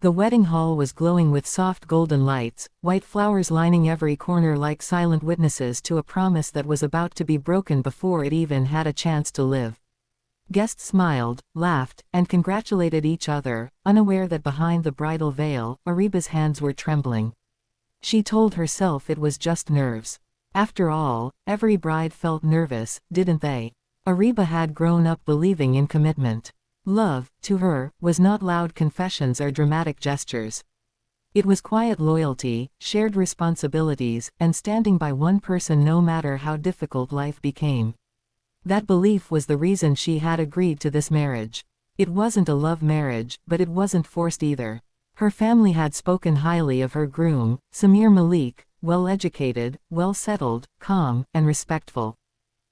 The wedding hall was glowing with soft golden lights, white flowers lining every corner like silent witnesses to a promise that was about to be broken before it even had a chance to live. Guests smiled, laughed, and congratulated each other, unaware that behind the bridal veil, Areeba's hands were trembling. She told herself it was just nerves. After all, every bride felt nervous, didn't they? Areeba had grown up believing in commitment. Love, to her, was not loud confessions or dramatic gestures. It was quiet loyalty, shared responsibilities, and standing by one person no matter how difficult life became. That belief was the reason she had agreed to this marriage. It wasn't a love marriage, but it wasn't forced either. Her family had spoken highly of her groom, Samir Malik, well-educated, well-settled, calm, and respectful.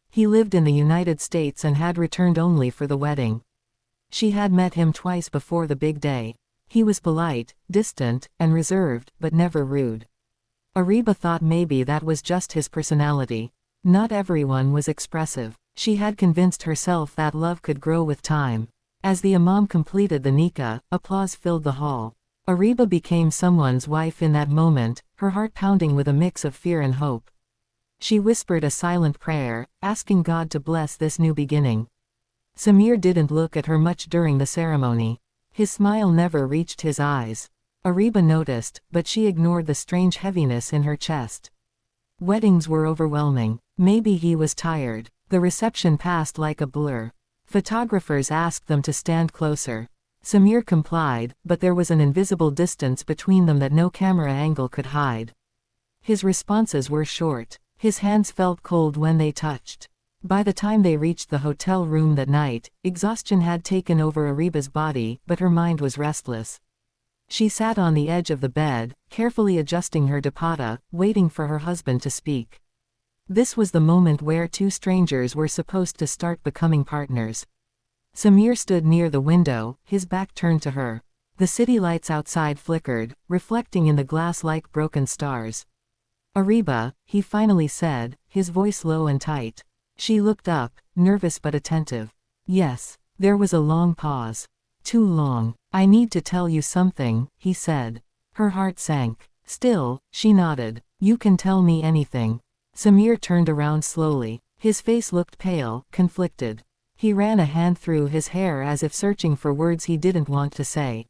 He lived in the United States and had returned only for the wedding. She had met him twice before the big day. He was polite, distant, and reserved, but never rude. Areeba thought maybe that was just his personality. Not everyone was expressive. She had convinced herself that love could grow with time. As the imam completed the nikah, applause filled the hall. Areeba became someone's wife in that moment, her heart pounding with a mix of fear and hope. She whispered a silent prayer, asking God to bless this new beginning. Samir didn't look at her much during the ceremony. His smile never reached his eyes. Areeba noticed, but she ignored the strange heaviness in her chest. Weddings were overwhelming. Maybe he was tired. The reception passed like a blur. Photographers asked them to stand closer. Samir complied, but there was an invisible distance between them that no camera angle could hide. His responses were short. His hands felt cold when they touched. By the time they reached the hotel room that night, exhaustion had taken over Areeba's body, but her mind was restless. She sat on the edge of the bed, carefully adjusting her dupatta, waiting for her husband to speak. This was the moment where two strangers were supposed to start becoming partners. Samir stood near the window, his back turned to her. The city lights outside flickered, reflecting in the glass like broken stars. "Areeba," he finally said, his voice low and tight. She looked up, nervous but attentive. "Yes." There was a long pause. "Too long. I need to tell you something," he said. Her heart sank. Still, she nodded. "You can tell me anything." Samir turned around slowly. His face looked pale, conflicted. He ran a hand through his hair as if searching for words he didn't want to say.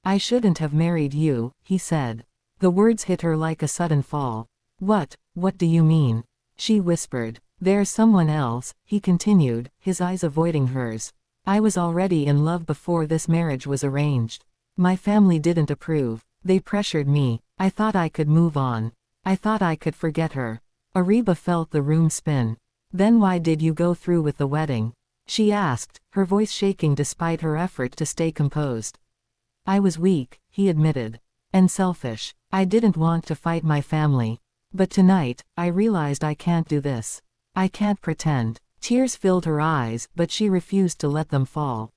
"I shouldn't have married you," he said. The words hit her like a sudden fall. What do you mean?" she whispered. "There's someone else," he continued, his eyes avoiding hers. "I was already in love before this marriage was arranged. My family didn't approve. They pressured me. I thought I could move on. I thought I could forget her." Areeba felt the room spin. "Then why did you go through with the wedding?" she asked, her voice shaking despite her effort to stay composed. "I was weak," he admitted. "And selfish. I didn't want to fight my family. But tonight, I realized I can't do this. I can't pretend." Tears filled her eyes, but she refused to let them fall.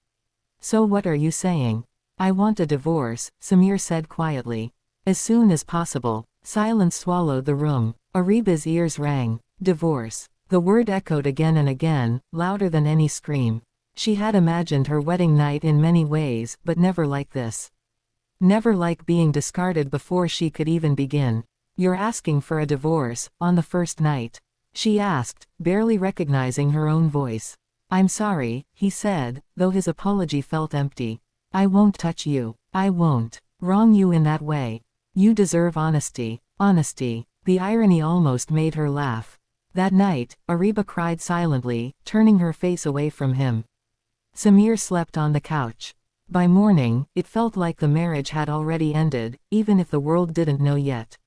"So what are you saying?" "I want a divorce," Samir said quietly. "As soon as possible." Silence swallowed the room. Areeba's ears rang. Divorce. The word echoed again and again, louder than any scream. She had imagined her wedding night in many ways, but never like this. Never like being discarded before she could even begin. "You're asking for a divorce, on the first night?" she asked, barely recognizing her own voice. "I'm sorry," he said, though his apology felt empty. "I won't touch you. I won't wrong you in that way. You deserve honesty." Honesty. The irony almost made her laugh. That night, Areeba cried silently, turning her face away from him. Samir slept on the couch. By morning, it felt like the marriage had already ended, even if the world didn't know yet.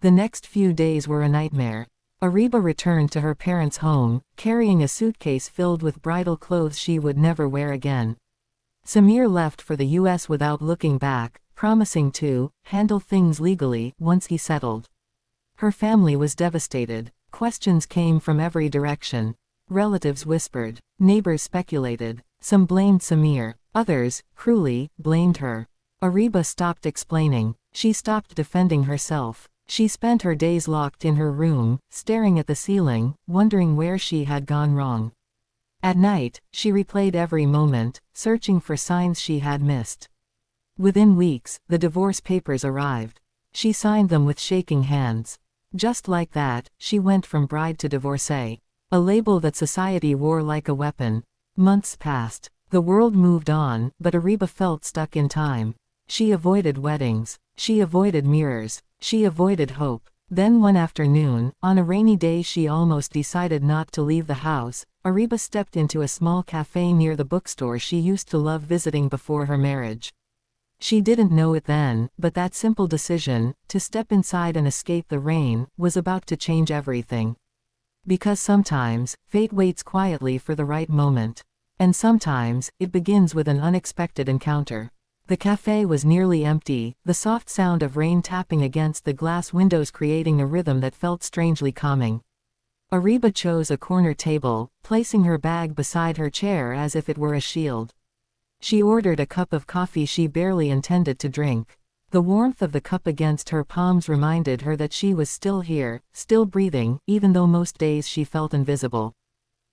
The next few days were a nightmare. Areeba returned to her parents' home, carrying a suitcase filled with bridal clothes she would never wear again. Samir left for the US without looking back, promising to handle things legally once he settled. Her family was devastated. Questions came from every direction. Relatives whispered. Neighbors speculated. Some blamed Samir. Others, cruelly, blamed her. Areeba stopped explaining. She stopped defending herself. She spent her days locked in her room, staring at the ceiling, wondering where she had gone wrong. At night, she replayed every moment, searching for signs she had missed. Within weeks, the divorce papers arrived. She signed them with shaking hands. Just like that, she went from bride to divorcee. A label that society wore like a weapon. Months passed. The world moved on, but Areeba felt stuck in time. She avoided weddings. She avoided mirrors. She avoided hope. Then one afternoon, on a rainy day she almost decided not to leave the house. Areeba stepped into a small cafe near the bookstore she used to love visiting before her marriage. She didn't know it then, but that simple decision, to step inside and escape the rain, was about to change everything. Because sometimes, fate waits quietly for the right moment. And sometimes, it begins with an unexpected encounter. The cafe was nearly empty, the soft sound of rain tapping against the glass windows creating a rhythm that felt strangely calming. Areeba chose a corner table, placing her bag beside her chair as if it were a shield. She ordered a cup of coffee she barely intended to drink. The warmth of the cup against her palms reminded her that she was still here, still breathing, even though most days she felt invisible.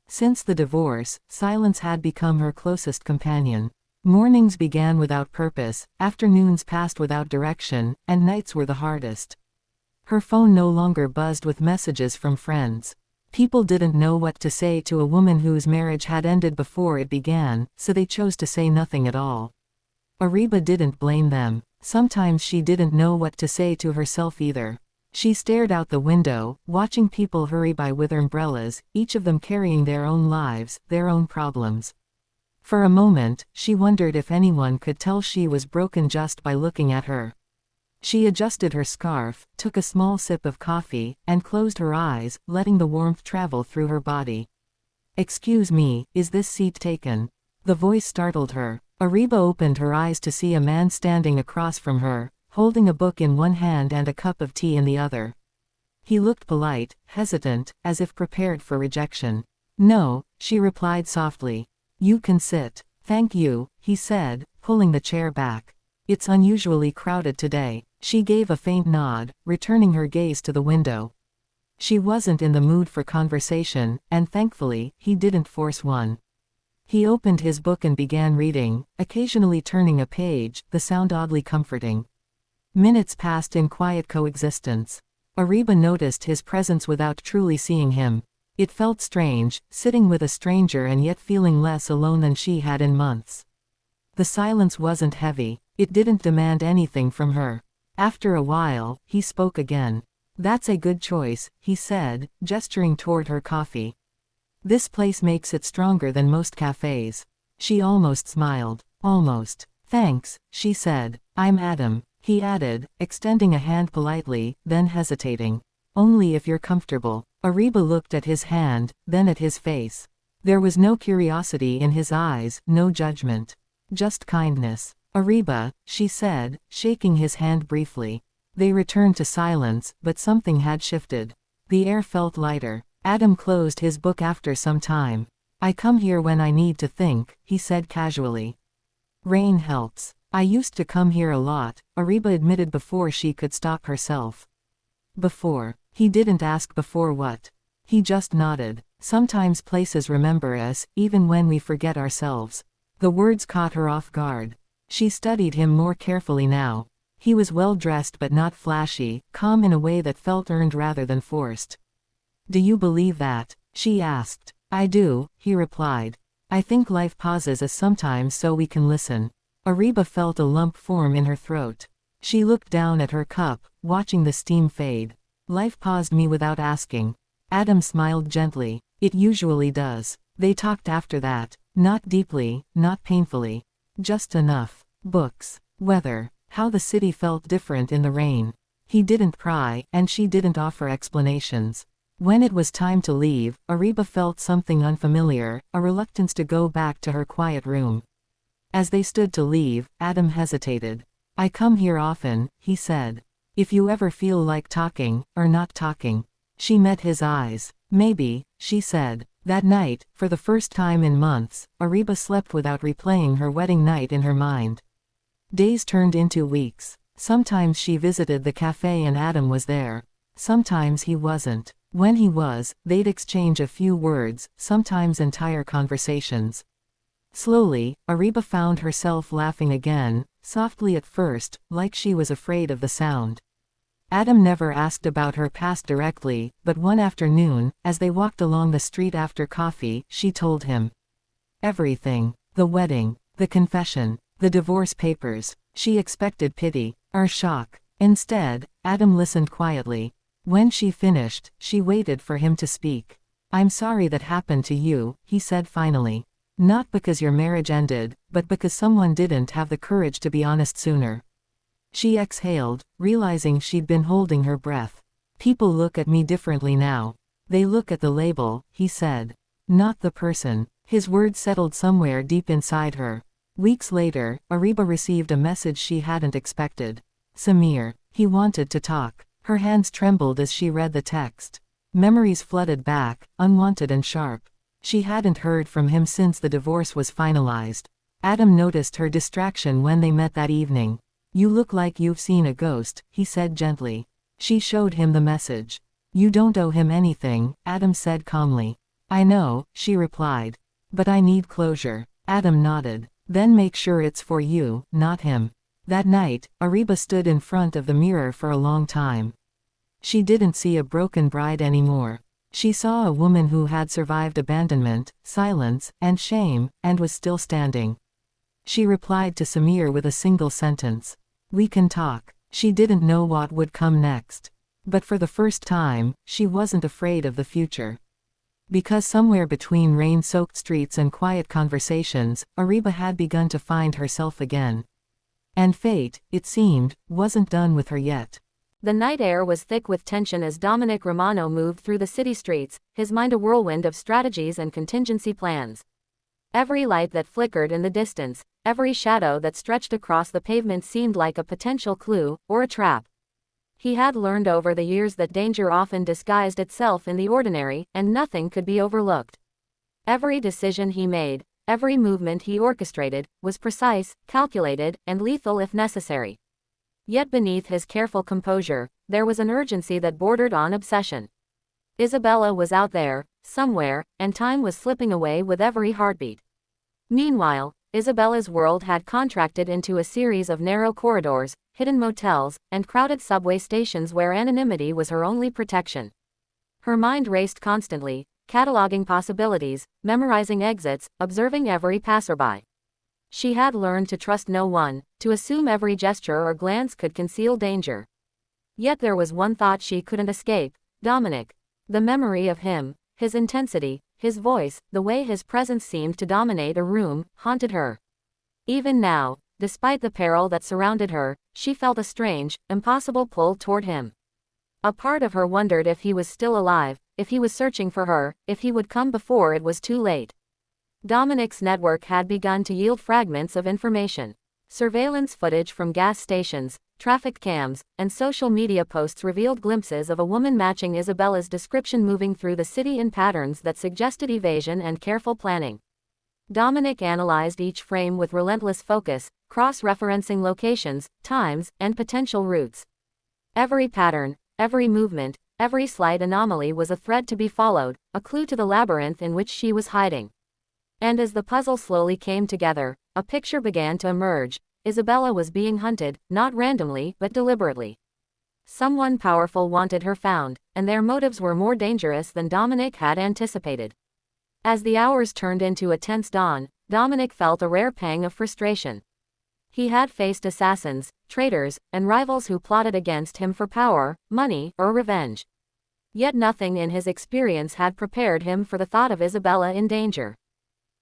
Since the divorce, silence had become her closest companion. Mornings began without purpose, afternoons passed without direction, and nights were the hardest. Her phone no longer buzzed with messages from friends. People didn't know what to say to a woman whose marriage had ended before it began, so they chose to say nothing at all. Areeba didn't blame them. Sometimes she didn't know what to say to herself either. She stared out the window, watching people hurry by with umbrellas, each of them carrying their own lives, their own problems. For a moment, she wondered if anyone could tell she was broken just by looking at her. She adjusted her scarf, took a small sip of coffee, and closed her eyes, letting the warmth travel through her body. "Excuse me, is this seat taken?" The voice startled her. Areeba opened her eyes to see a man standing across from her, holding a book in one hand and a cup of tea in the other. He looked polite, hesitant, as if prepared for rejection. "No," she replied softly. "You can sit." "Thank you," he said, pulling the chair back. "It's unusually crowded today." She gave a faint nod, returning her gaze to the window. She wasn't in the mood for conversation, and thankfully, he didn't force one. He opened his book and began reading, occasionally turning a page, the sound oddly comforting. Minutes passed in quiet coexistence. Areeba noticed his presence without truly seeing him. It felt strange, sitting with a stranger and yet feeling less alone than she had in months. The silence wasn't heavy. It didn't demand anything from her. After a while, he spoke again. "That's a good choice," he said, gesturing toward her coffee. "This place makes it stronger than most cafes." She almost smiled. "Almost." "Thanks," she said. "I'm Adam," he added, extending a hand politely, then hesitating. "Only if you're comfortable." Areeba looked at his hand, then at his face. There was no curiosity in his eyes, no judgment. Just kindness. "Areeba," she said, shaking his hand briefly. They returned to silence, but something had shifted. The air felt lighter. Adam closed his book after some time. "I come here when I need to think," he said casually. "Rain helps. I used to come here a lot," Areeba admitted before she could stop herself. Before. He didn't ask before what. He just nodded. "Sometimes places remember us, even when we forget ourselves." The words caught her off guard. She studied him more carefully now. He was well dressed but not flashy, calm in a way that felt earned rather than forced. "Do you believe that?" she asked. "I do," he replied. "I think life pauses us sometimes so we can listen." Areeba felt a lump form in her throat. She looked down at her cup, watching the steam fade. "Life paused me without asking." Adam smiled gently. "It usually does." They talked after that. Not deeply, not painfully. Just enough. Books. Weather. How the city felt different in the rain. He didn't pry, and she didn't offer explanations. When it was time to leave, Areeba felt something unfamiliar, a reluctance to go back to her quiet room. As they stood to leave, Adam hesitated. "I come here often," he said. "If you ever feel like talking, or not talking." She met his eyes. "Maybe," she said. That night, for the first time in months, Areeba slept without replaying her wedding night in her mind. Days turned into weeks. Sometimes she visited the cafe and Adam was there. Sometimes he wasn't. When he was, they'd exchange a few words, sometimes entire conversations. Slowly, Areeba found herself laughing again, softly at first, like she was afraid of the sound. Adam never asked about her past directly, but one afternoon, as they walked along the street after coffee, she told him everything. The wedding, the confession, the divorce papers. She expected pity, or shock. Instead, Adam listened quietly. When she finished, she waited for him to speak. "I'm sorry that happened to you," he said finally. "Not because your marriage ended, but because someone didn't have the courage to be honest sooner." She exhaled, realizing she'd been holding her breath. "People look at me differently now. They look at the label," he said. "Not the person." His words settled somewhere deep inside her. Weeks later, Areeba received a message she hadn't expected. Samir. He wanted to talk. Her hands trembled as she read the text. Memories flooded back, unwanted and sharp. She hadn't heard from him since the divorce was finalized. Adam noticed her distraction when they met that evening. "You look like you've seen a ghost," he said gently. She showed him the message. "You don't owe him anything," Adam said calmly. "I know," she replied. "But I need closure." Adam nodded. "Then make sure it's for you, not him." That night, Areeba stood in front of the mirror for a long time. She didn't see a broken bride anymore. She saw a woman who had survived abandonment, silence, and shame, and was still standing. She replied to Samir with a single sentence. "We can talk." She didn't know what would come next. But for the first time, she wasn't afraid of the future. Because somewhere between rain-soaked streets and quiet conversations, Areeba had begun to find herself again. And fate, it seemed, wasn't done with her yet. The night air was thick with tension as Dominic Romano moved through the city streets, his mind a whirlwind of strategies and contingency plans. Every light that flickered in the distance, every shadow that stretched across the pavement seemed like a potential clue, or a trap. He had learned over the years that danger often disguised itself in the ordinary, and nothing could be overlooked. Every decision he made, every movement he orchestrated, was precise, calculated, and lethal if necessary. Yet beneath his careful composure, there was an urgency that bordered on obsession. Isabella was out there, somewhere, and time was slipping away with every heartbeat. Meanwhile, Isabella's world had contracted into a series of narrow corridors, hidden motels, and crowded subway stations where anonymity was her only protection. Her mind raced constantly, cataloging possibilities, memorizing exits, observing every passerby. She had learned to trust no one, to assume every gesture or glance could conceal danger. Yet there was one thought she couldn't escape: Dominic. The memory of him, his intensity, his voice, the way his presence seemed to dominate a room, haunted her. Even now, despite the peril that surrounded her, she felt a strange, impossible pull toward him. A part of her wondered if he was still alive, if he was searching for her, if he would come before it was too late. Dominic's network had begun to yield fragments of information. Surveillance footage from gas stations, traffic cams, and social media posts revealed glimpses of a woman matching Isabella's description moving through the city in patterns that suggested evasion and careful planning. Dominic analyzed each frame with relentless focus, cross-referencing locations, times, and potential routes. Every pattern, every movement, every slight anomaly was a thread to be followed, a clue to the labyrinth in which she was hiding. And as the puzzle slowly came together, a picture began to emerge. Isabella was being hunted, not randomly, but deliberately. Someone powerful wanted her found, and their motives were more dangerous than Dominic had anticipated. As the hours turned into a tense dawn, Dominic felt a rare pang of frustration. He had faced assassins, traitors, and rivals who plotted against him for power, money, or revenge. Yet nothing in his experience had prepared him for the thought of Isabella in danger.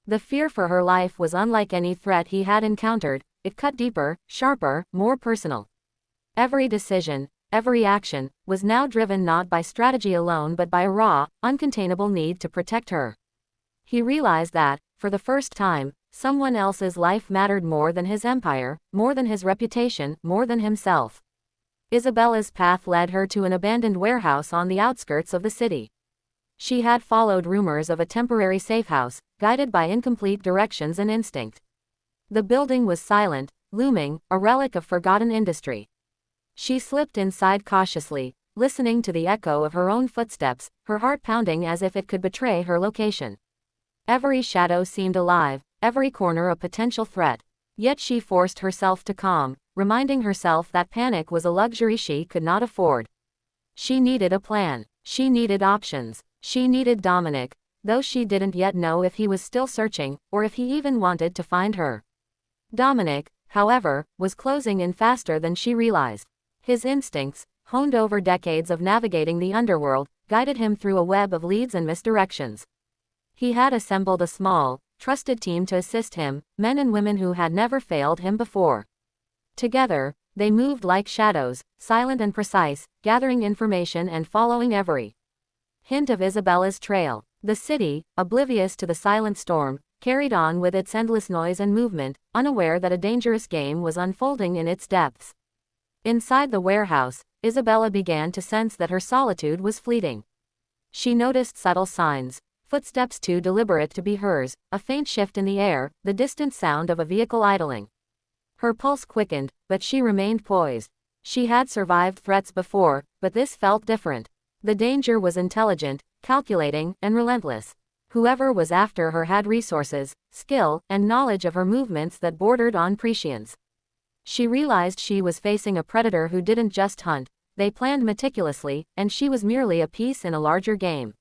The fear for her life was unlike any threat he had encountered. It cut deeper, sharper, more personal. Every decision, every action, was now driven not by strategy alone but by a raw, uncontainable need to protect her. He realized that, for the first time, someone else's life mattered more than his empire, more than his reputation, more than himself. Isabella's path led her to an abandoned warehouse on the outskirts of the city. She had followed rumors of a temporary safe house, guided by incomplete directions and instinct. The building was silent, looming, a relic of forgotten industry. She slipped inside cautiously, listening to the echo of her own footsteps, her heart pounding as if it could betray her location. Every shadow seemed alive, every corner a potential threat. Yet she forced herself to calm, reminding herself that panic was a luxury she could not afford. She needed a plan. She needed options. She needed Dominic, though she didn't yet know if he was still searching, or if he even wanted to find her. Dominic, however, was closing in faster than she realized. His instincts, honed over decades of navigating the underworld, guided him through a web of leads and misdirections. He had assembled a small, trusted team to assist him, men and women who had never failed him before. Together, they moved like shadows, silent and precise, gathering information and following every hint of Isabella's trail. The city, oblivious to the silent storm, carried on with its endless noise and movement, unaware that a dangerous game was unfolding in its depths. Inside the warehouse, Isabella began to sense that her solitude was fleeting. She noticed subtle signs, footsteps too deliberate to be hers, a faint shift in the air, the distant sound of a vehicle idling. Her pulse quickened, but she remained poised. She had survived threats before, but this felt different. The danger was intelligent, calculating, and relentless. Whoever was after her had resources, skill, and knowledge of her movements that bordered on prescience. She realized she was facing a predator who didn't just hunt, they planned meticulously, and she was merely a piece in a larger game.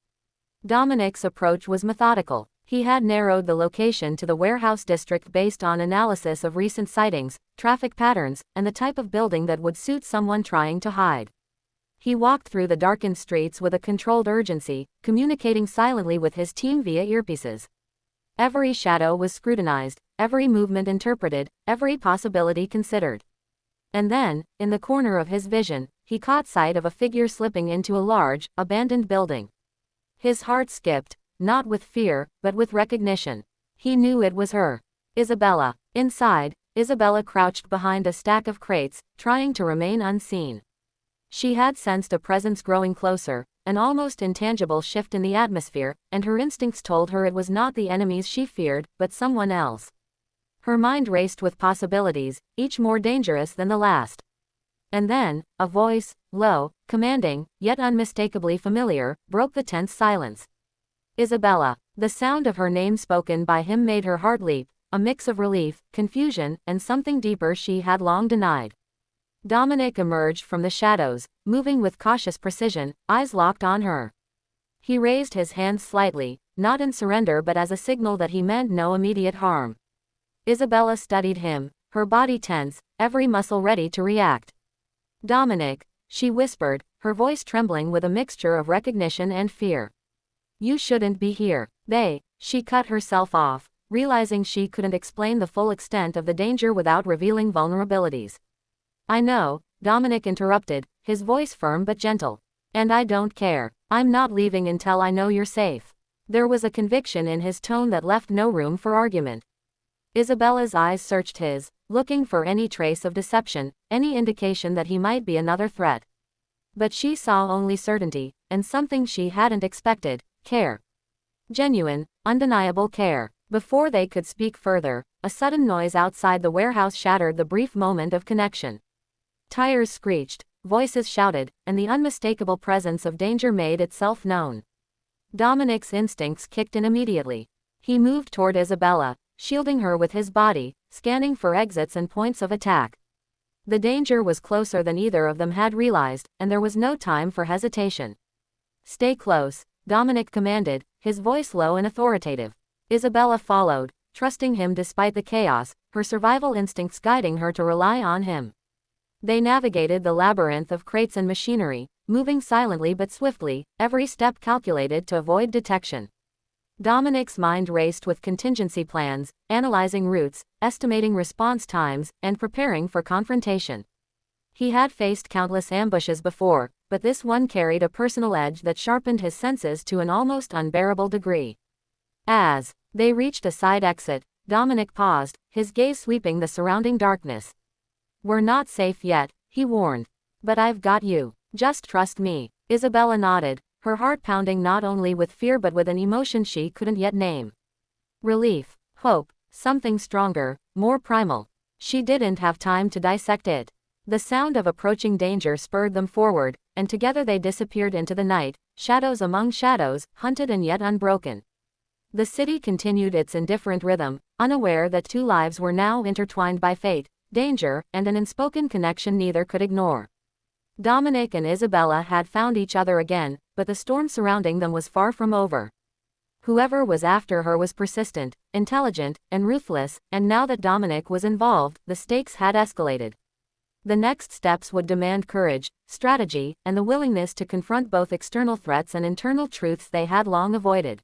Dominic's approach was methodical. He had narrowed the location to the warehouse district based on analysis of recent sightings, traffic patterns, and the type of building that would suit someone trying to hide. He walked through the darkened streets with a controlled urgency, communicating silently with his team via earpieces. Every shadow was scrutinized, every movement interpreted, every possibility considered. And then, in the corner of his vision, he caught sight of a figure slipping into a large, abandoned building. His heart skipped, not with fear, but with recognition. He knew it was her. Isabella. Inside, Isabella crouched behind a stack of crates, trying to remain unseen. She had sensed a presence growing closer, an almost intangible shift in the atmosphere, and her instincts told her it was not the enemies she feared, but someone else. Her mind raced with possibilities, each more dangerous than the last. And then, a voice, low, commanding, yet unmistakably familiar, broke the tense silence. Isabella. The sound of her name spoken by him made her heart leap, a mix of relief, confusion, and something deeper she had long denied. Dominic emerged from the shadows, moving with cautious precision, eyes locked on her. He raised his hands slightly, not in surrender but as a signal that he meant no immediate harm. Isabella studied him, her body tense, every muscle ready to react. Dominic, she whispered, her voice trembling with a mixture of recognition and fear. You shouldn't be here. She cut herself off, realizing she couldn't explain the full extent of the danger without revealing vulnerabilities. I know, Dominic interrupted, his voice firm but gentle. And I don't care. I'm not leaving until I know you're safe. There was a conviction in his tone that left no room for argument. Isabella's eyes searched his, looking for any trace of deception, any indication that he might be another threat. But she saw only certainty, and something she hadn't expected, care. Genuine, undeniable care. Before they could speak further, a sudden noise outside the warehouse shattered the brief moment of connection. Tires screeched, voices shouted, and the unmistakable presence of danger made itself known. Dominic's instincts kicked in immediately. He moved toward Isabella, shielding her with his body, scanning for exits and points of attack. The danger was closer than either of them had realized, and there was no time for hesitation. Stay close, Dominic commanded, his voice low and authoritative. Isabella followed, trusting him despite the chaos, her survival instincts guiding her to rely on him. They navigated the labyrinth of crates and machinery, moving silently but swiftly, every step calculated to avoid detection. Dominic's mind raced with contingency plans, analyzing routes, estimating response times, and preparing for confrontation. He had faced countless ambushes before, but this one carried a personal edge that sharpened his senses to an almost unbearable degree. As they reached a side exit, Dominic paused, his gaze sweeping the surrounding darkness. We're not safe yet, he warned. But I've got you. Just trust me. Isabella nodded, her heart pounding not only with fear but with an emotion she couldn't yet name. Relief, hope, something stronger, more primal. She didn't have time to dissect it. The sound of approaching danger spurred them forward, and together they disappeared into the night, shadows among shadows, hunted and yet unbroken. The city continued its indifferent rhythm, unaware that two lives were now intertwined by fate, danger, and an unspoken connection neither could ignore. Dominic and Isabella had found each other again, but the storm surrounding them was far from over. Whoever was after her was persistent, intelligent, and ruthless, and now that Dominic was involved, the stakes had escalated. The next steps would demand courage, strategy, and the willingness to confront both external threats and internal truths they had long avoided.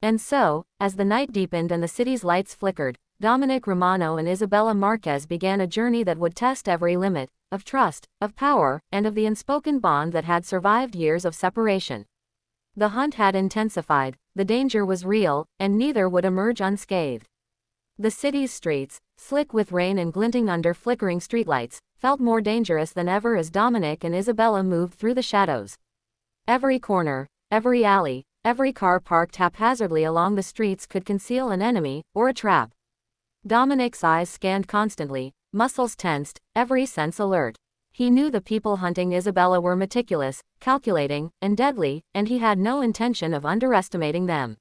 And so, as the night deepened and the city's lights flickered, Dominic Romano and Isabella Marquez began a journey that would test every limit, of trust, of power, and of the unspoken bond that had survived years of separation. The hunt had intensified, the danger was real, and neither would emerge unscathed. The city's streets, slick with rain and glinting under flickering streetlights, felt more dangerous than ever as Dominic and Isabella moved through the shadows. Every corner, every alley, every car parked haphazardly along the streets could conceal an enemy, or a trap. Dominic's eyes scanned constantly, muscles tensed, every sense alert. He knew the people hunting Isabella were meticulous, calculating, and deadly, and he had no intention of underestimating them.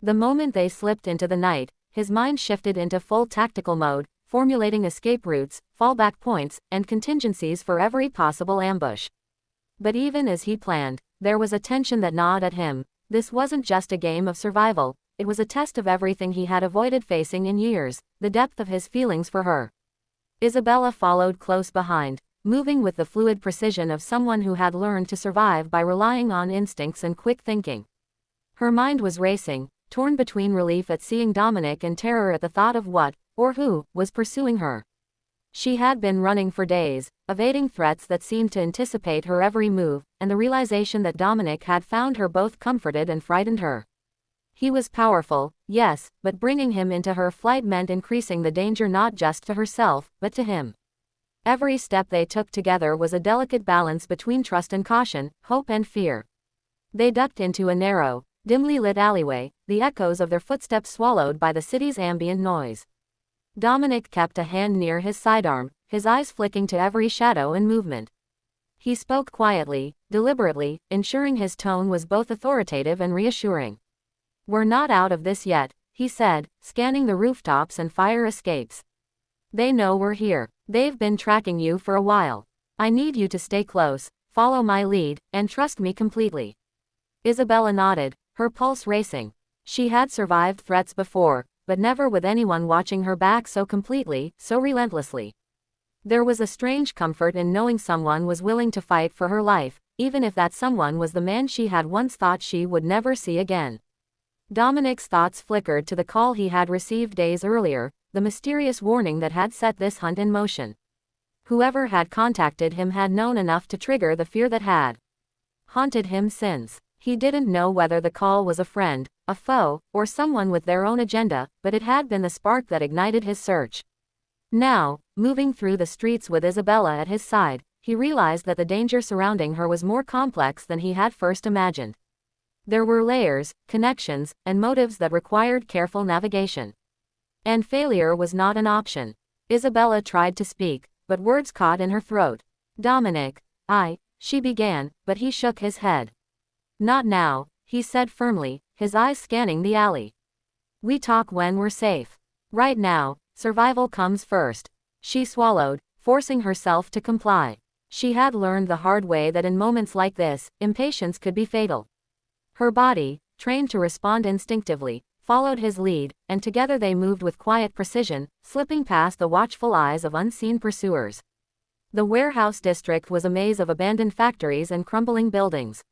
The moment they slipped into the night, his mind shifted into full tactical mode, formulating escape routes, fallback points, and contingencies for every possible ambush. But even as he planned, there was a tension that gnawed at him. This wasn't just a game of survival, it was a test of everything he had avoided facing in years, the depth of his feelings for her. Isabella followed close behind, moving with the fluid precision of someone who had learned to survive by relying on instincts and quick thinking. Her mind was racing, torn between relief at seeing Dominic and terror at the thought of what, or who, was pursuing her. She had been running for days, evading threats that seemed to anticipate her every move, and the realization that Dominic had found her both comforted and frightened her. He was powerful, yes, but bringing him into her flight meant increasing the danger not just to herself, but to him. Every step they took together was a delicate balance between trust and caution, hope and fear. They ducked into a narrow, dimly lit alleyway, the echoes of their footsteps swallowed by the city's ambient noise. Dominic kept a hand near his sidearm, his eyes flicking to every shadow and movement. He spoke quietly, deliberately, ensuring his tone was both authoritative and reassuring. "We're not out of this yet," he said, scanning the rooftops and fire escapes. "They know we're here. They've been tracking you for a while. I need you to stay close, follow my lead, and trust me completely." Isabella nodded, her pulse racing. She had survived threats before, but never with anyone watching her back so completely, so relentlessly. There was a strange comfort in knowing someone was willing to fight for her life, even if that someone was the man she had once thought she would never see again. Dominic's thoughts flickered to the call he had received days earlier, the mysterious warning that had set this hunt in motion. Whoever had contacted him had known enough to trigger the fear that had haunted him since. He didn't know whether the call was a friend, a foe, or someone with their own agenda, but it had been the spark that ignited his search. Now, moving through the streets with Isabella at his side, he realized that the danger surrounding her was more complex than he had first imagined. There were layers, connections, and motives that required careful navigation. And failure was not an option. Isabella tried to speak, but words caught in her throat. "Dominic, she began, but he shook his head. "Not now," he said firmly, his eyes scanning the alley. "We talk when we're safe. Right now, survival comes first." She swallowed, forcing herself to comply. She had learned the hard way that in moments like this, impatience could be fatal. Her body, trained to respond instinctively, followed his lead, and together they moved with quiet precision, slipping past the watchful eyes of unseen pursuers. The warehouse district was a maze of abandoned factories and crumbling buildings.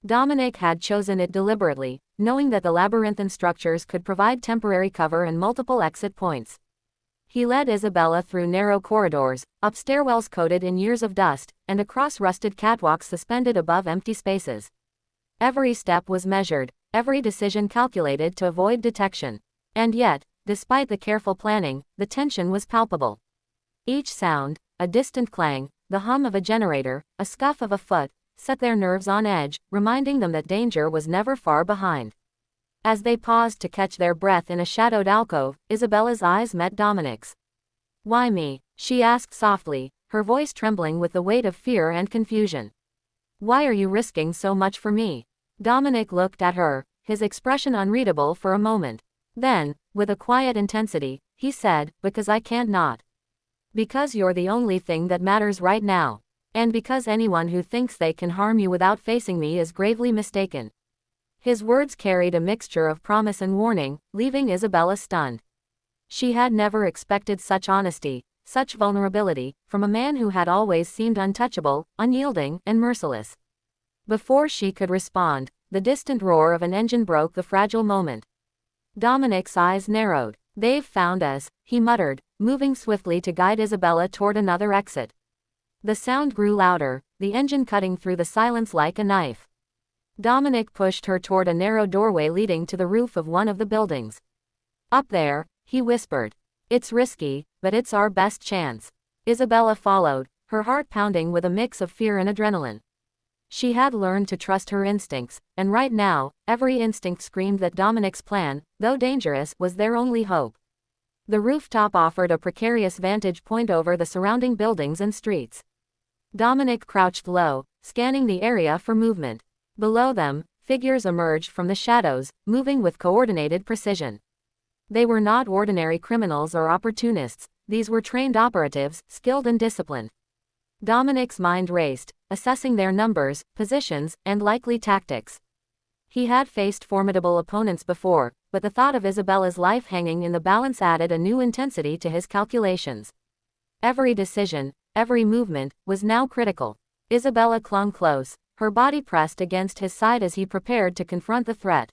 Dominic had chosen it deliberately, knowing that the labyrinthine structures could provide temporary cover and multiple exit points. He led Isabella through narrow corridors, up stairwells coated in years of dust, and across rusted catwalks suspended above empty spaces. Every step was measured, every decision calculated to avoid detection. And yet, despite the careful planning, the tension was palpable. Each sound, a distant clang, the hum of a generator, a scuff of a foot, set their nerves on edge, reminding them that danger was never far behind. As they paused to catch their breath in a shadowed alcove, Isabella's eyes met Dominic's. "Why me?" she asked softly, her voice trembling with the weight of fear and confusion. "Why are you risking so much for me?" Dominic looked at her, his expression unreadable for a moment. Then, with a quiet intensity, he said, "Because I can't not. Because you're the only thing that matters right now. And because anyone who thinks they can harm you without facing me is gravely mistaken." His words carried a mixture of promise and warning, leaving Isabella stunned. She had never expected such honesty, such vulnerability, from a man who had always seemed untouchable, unyielding, and merciless. Before she could respond, the distant roar of an engine broke the fragile moment. Dominic's eyes narrowed. "They've found us," he muttered, moving swiftly to guide Isabella toward another exit. The sound grew louder, the engine cutting through the silence like a knife. Dominic pushed her toward a narrow doorway leading to the roof of one of the buildings. "Up there," he whispered. "It's risky, but it's our best chance." Isabella followed, her heart pounding with a mix of fear and adrenaline. She had learned to trust her instincts, and right now, every instinct screamed that Dominic's plan, though dangerous, was their only hope. The rooftop offered a precarious vantage point over the surrounding buildings and streets. Dominic crouched low, scanning the area for movement. Below them, figures emerged from the shadows, moving with coordinated precision. They were not ordinary criminals or opportunists, these were trained operatives, skilled and disciplined. Dominic's mind raced, assessing their numbers, positions, and likely tactics. He had faced formidable opponents before, but the thought of Isabella's life hanging in the balance added a new intensity to his calculations. Every decision, every movement, was now critical. Isabella clung close, her body pressed against his side as he prepared to confront the threat.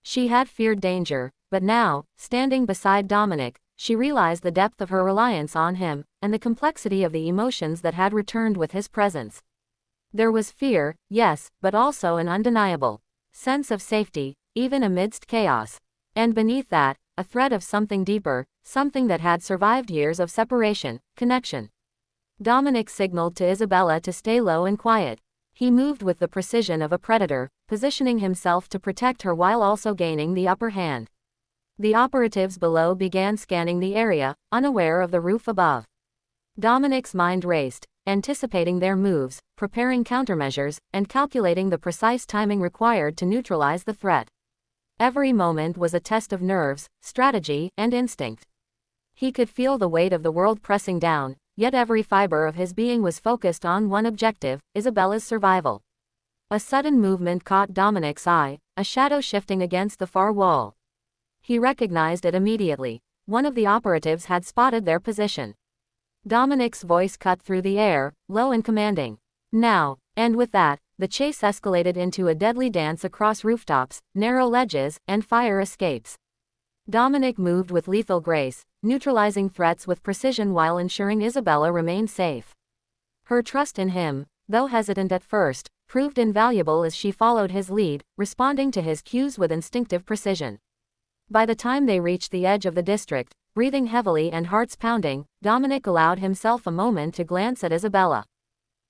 She had feared danger, but now, standing beside Dominic, she realized the depth of her reliance on him, and the complexity of the emotions that had returned with his presence. There was fear, yes, but also an undeniable sense of safety, even amidst chaos. And beneath that, a thread of something deeper, something that had survived years of separation, connection. Dominic signaled to Isabella to stay low and quiet. He moved with the precision of a predator, positioning himself to protect her while also gaining the upper hand. The operatives below began scanning the area, unaware of the roof above. Dominic's mind raced, anticipating their moves, preparing countermeasures, and calculating the precise timing required to neutralize the threat. Every moment was a test of nerves, strategy, and instinct. He could feel the weight of the world pressing down, yet every fiber of his being was focused on one objective: Isabella's survival. A sudden movement caught Dominic's eye, a shadow shifting against the far wall. He recognized it immediately. One of the operatives had spotted their position. Dominic's voice cut through the air, low and commanding. "Now." And with that, the chase escalated into a deadly dance across rooftops, narrow ledges, and fire escapes. Dominic moved with lethal grace, neutralizing threats with precision while ensuring Isabella remained safe. Her trust in him, though hesitant at first, proved invaluable as she followed his lead, responding to his cues with instinctive precision. By the time they reached the edge of the district, breathing heavily and hearts pounding, Dominic allowed himself a moment to glance at Isabella.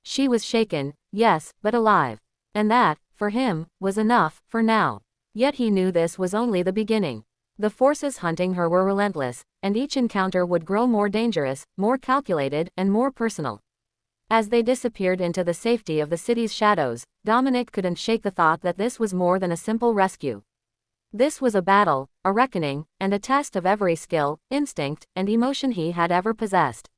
She was shaken, yes, but alive. And that, for him, was enough, for now. Yet he knew this was only the beginning. The forces hunting her were relentless, and each encounter would grow more dangerous, more calculated, and more personal. As they disappeared into the safety of the city's shadows, Dominic couldn't shake the thought that this was more than a simple rescue. This was a battle, a reckoning, and a test of every skill, instinct, and emotion he had ever possessed.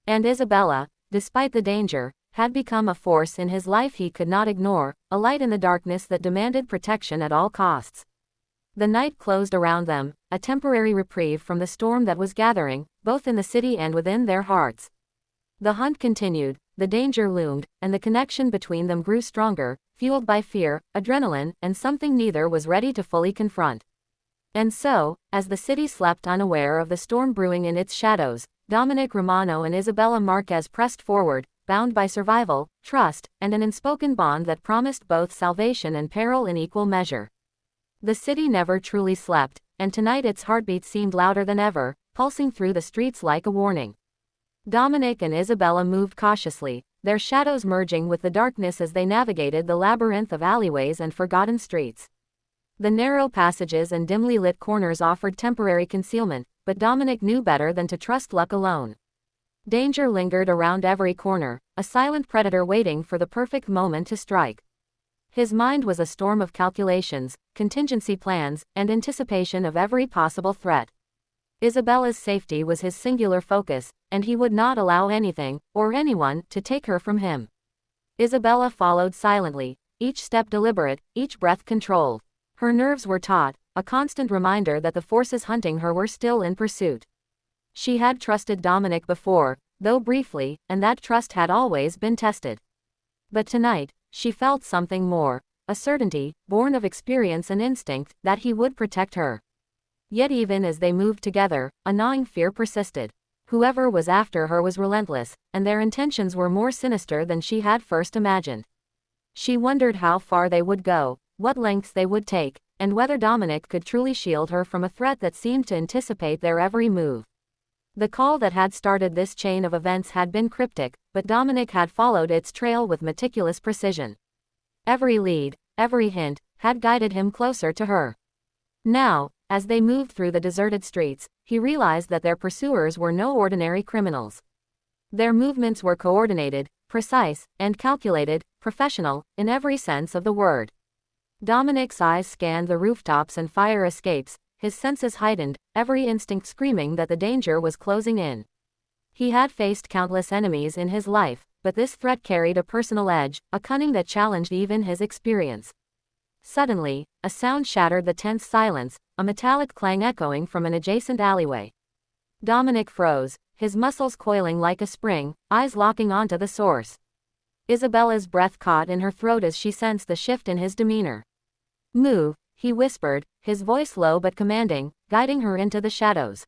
And Isabella, despite the danger, had become a force in his life he could not ignore, a light in the darkness that demanded protection at all costs. The night closed around them, a temporary reprieve from the storm that was gathering, both in the city and within their hearts. The hunt continued, the danger loomed, and the connection between them grew stronger, fueled by fear, adrenaline, and something neither was ready to fully confront. And so, as the city slept unaware of the storm brewing in its shadows, Dominic Romano and Isabella Marquez pressed forward, bound by survival, trust, and an unspoken bond that promised both salvation and peril in equal measure. The city never truly slept, and tonight its heartbeat seemed louder than ever, pulsing through the streets like a warning. Dominic and Isabella moved cautiously, their shadows merging with the darkness as they navigated the labyrinth of alleyways and forgotten streets. The narrow passages and dimly lit corners offered temporary concealment, but Dominic knew better than to trust luck alone. Danger lingered around every corner, a silent predator waiting for the perfect moment to strike. His mind was a storm of calculations, contingency plans, and anticipation of every possible threat. Isabella's safety was his singular focus, and he would not allow anything, or anyone, to take her from him. Isabella followed silently, each step deliberate, each breath controlled. Her nerves were taut, a constant reminder that the forces hunting her were still in pursuit. She had trusted Dominic before, though briefly, and that trust had always been tested. But tonight, she felt something more, a certainty, born of experience and instinct, that he would protect her. Yet even as they moved together, a gnawing fear persisted. Whoever was after her was relentless, and their intentions were more sinister than she had first imagined. She wondered how far they would go, what lengths they would take, and whether Dominic could truly shield her from a threat that seemed to anticipate their every move. The call that had started this chain of events had been cryptic, but Dominic had followed its trail with meticulous precision. Every lead, every hint, had guided him closer to her. Now, as they moved through the deserted streets, he realized that their pursuers were no ordinary criminals. Their movements were coordinated, precise, and calculated, professional, in every sense of the word. Dominic's eyes scanned the rooftops and fire escapes, his senses heightened, every instinct screaming that the danger was closing in. He had faced countless enemies in his life, but this threat carried a personal edge, a cunning that challenged even his experience. Suddenly, a sound shattered the tense silence, a metallic clang echoing from an adjacent alleyway. Dominic froze, his muscles coiling like a spring, eyes locking onto the source. Isabella's breath caught in her throat as she sensed the shift in his demeanor. "Move," he whispered, his voice low but commanding, guiding her into the shadows.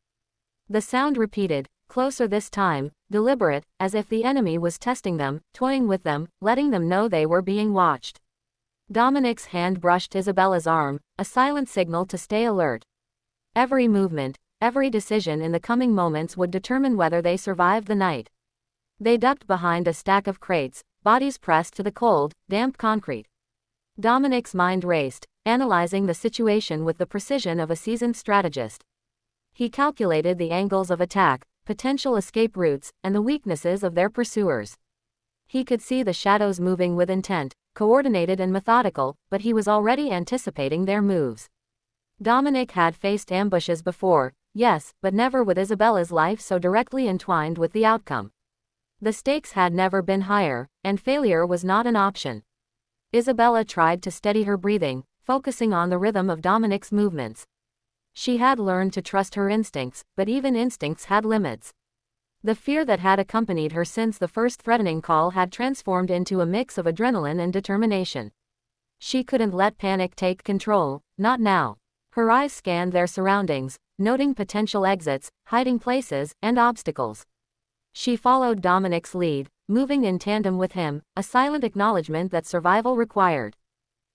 The sound repeated, closer this time, deliberate, as if the enemy was testing them, toying with them, letting them know they were being watched. Dominic's hand brushed Isabella's arm, a silent signal to stay alert. Every movement, every decision in the coming moments would determine whether they survived the night. They ducked behind a stack of crates, bodies pressed to the cold, damp concrete. Dominic's mind raced, analyzing the situation with the precision of a seasoned strategist. He calculated the angles of attack, potential escape routes, and the weaknesses of their pursuers. He could see the shadows moving with intent, coordinated and methodical, but he was already anticipating their moves. Dominic had faced ambushes before, yes, but never with Isabella's life so directly entwined with the outcome. The stakes had never been higher, and failure was not an option. Isabella tried to steady her breathing, focusing on the rhythm of Dominic's movements. She had learned to trust her instincts, but even instincts had limits. The fear that had accompanied her since the first threatening call had transformed into a mix of adrenaline and determination. She couldn't let panic take control, not now. Her eyes scanned their surroundings, noting potential exits, hiding places, and obstacles. She followed Dominic's lead, moving in tandem with him, a silent acknowledgement that survival required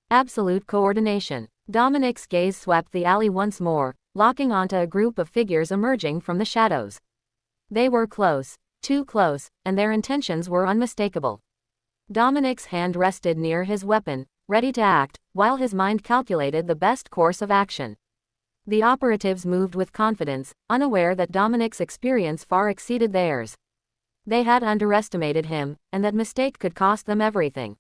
absolute coordination. Dominic's gaze swept the alley once more, locking onto a group of figures emerging from the shadows. They were close, too close, and their intentions were unmistakable. Dominic's hand rested near his weapon, ready to act, while his mind calculated the best course of action. The operatives moved with confidence, unaware that Dominic's experience far exceeded theirs. They had underestimated him, and that mistake could cost them everything.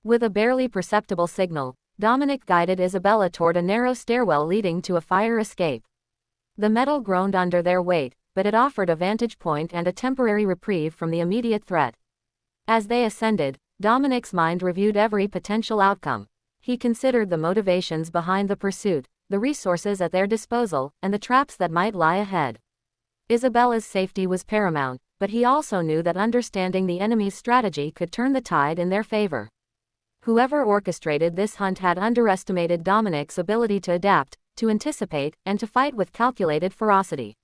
With a barely perceptible signal, Dominic guided Isabella toward a narrow stairwell leading to a fire escape. The metal groaned under their weight, but it offered a vantage point and a temporary reprieve from the immediate threat. As they ascended, Dominic's mind reviewed every potential outcome. He considered the motivations behind the pursuit, the resources at their disposal, and the traps that might lie ahead. Isabella's safety was paramount, but he also knew that understanding the enemy's strategy could turn the tide in their favor. Whoever orchestrated this hunt had underestimated Dominic's ability to adapt, to anticipate, and to fight with calculated ferocity.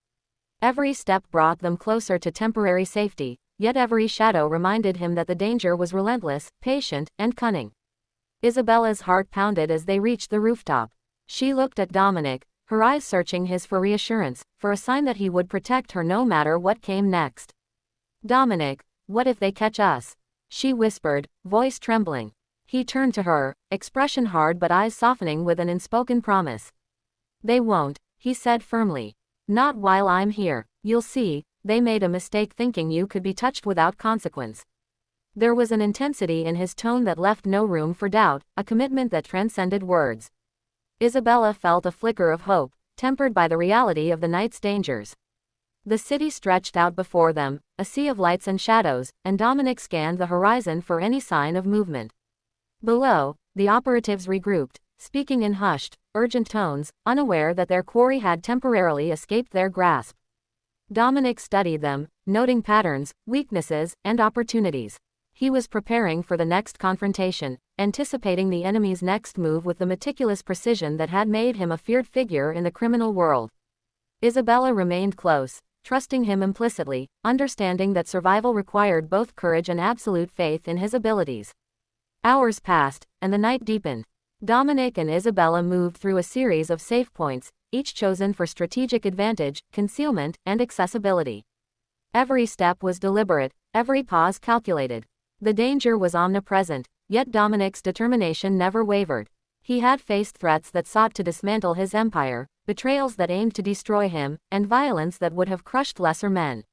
Every step brought them closer to temporary safety, yet every shadow reminded him that the danger was relentless, patient, and cunning. Isabella's heart pounded as they reached the rooftop. She looked at Dominic, her eyes searching his for reassurance, for a sign that he would protect her no matter what came next. "Dominic, what if they catch us?" she whispered, voice trembling. He turned to her, expression hard but eyes softening with an unspoken promise. "They won't," he said firmly. "Not while I'm here. You'll see, they made a mistake thinking you could be touched without consequence." There was an intensity in his tone that left no room for doubt, a commitment that transcended words. Isabella felt a flicker of hope, tempered by the reality of the night's dangers. The city stretched out before them, a sea of lights and shadows, and Dominic scanned the horizon for any sign of movement. Below, the operatives regrouped, speaking in hushed, urgent tones, unaware that their quarry had temporarily escaped their grasp. Dominic studied them, noting patterns, weaknesses, and opportunities. He was preparing for the next confrontation, anticipating the enemy's next move with the meticulous precision that had made him a feared figure in the criminal world. Isabella remained close, trusting him implicitly, understanding that survival required both courage and absolute faith in his abilities. Hours passed, and the night deepened. Dominic and Isabella moved through a series of safe points, each chosen for strategic advantage, concealment, and accessibility. Every step was deliberate, every pause calculated. The danger was omnipresent, yet Dominic's determination never wavered. He had faced threats that sought to dismantle his empire, betrayals that aimed to destroy him, and violence that would have crushed lesser men.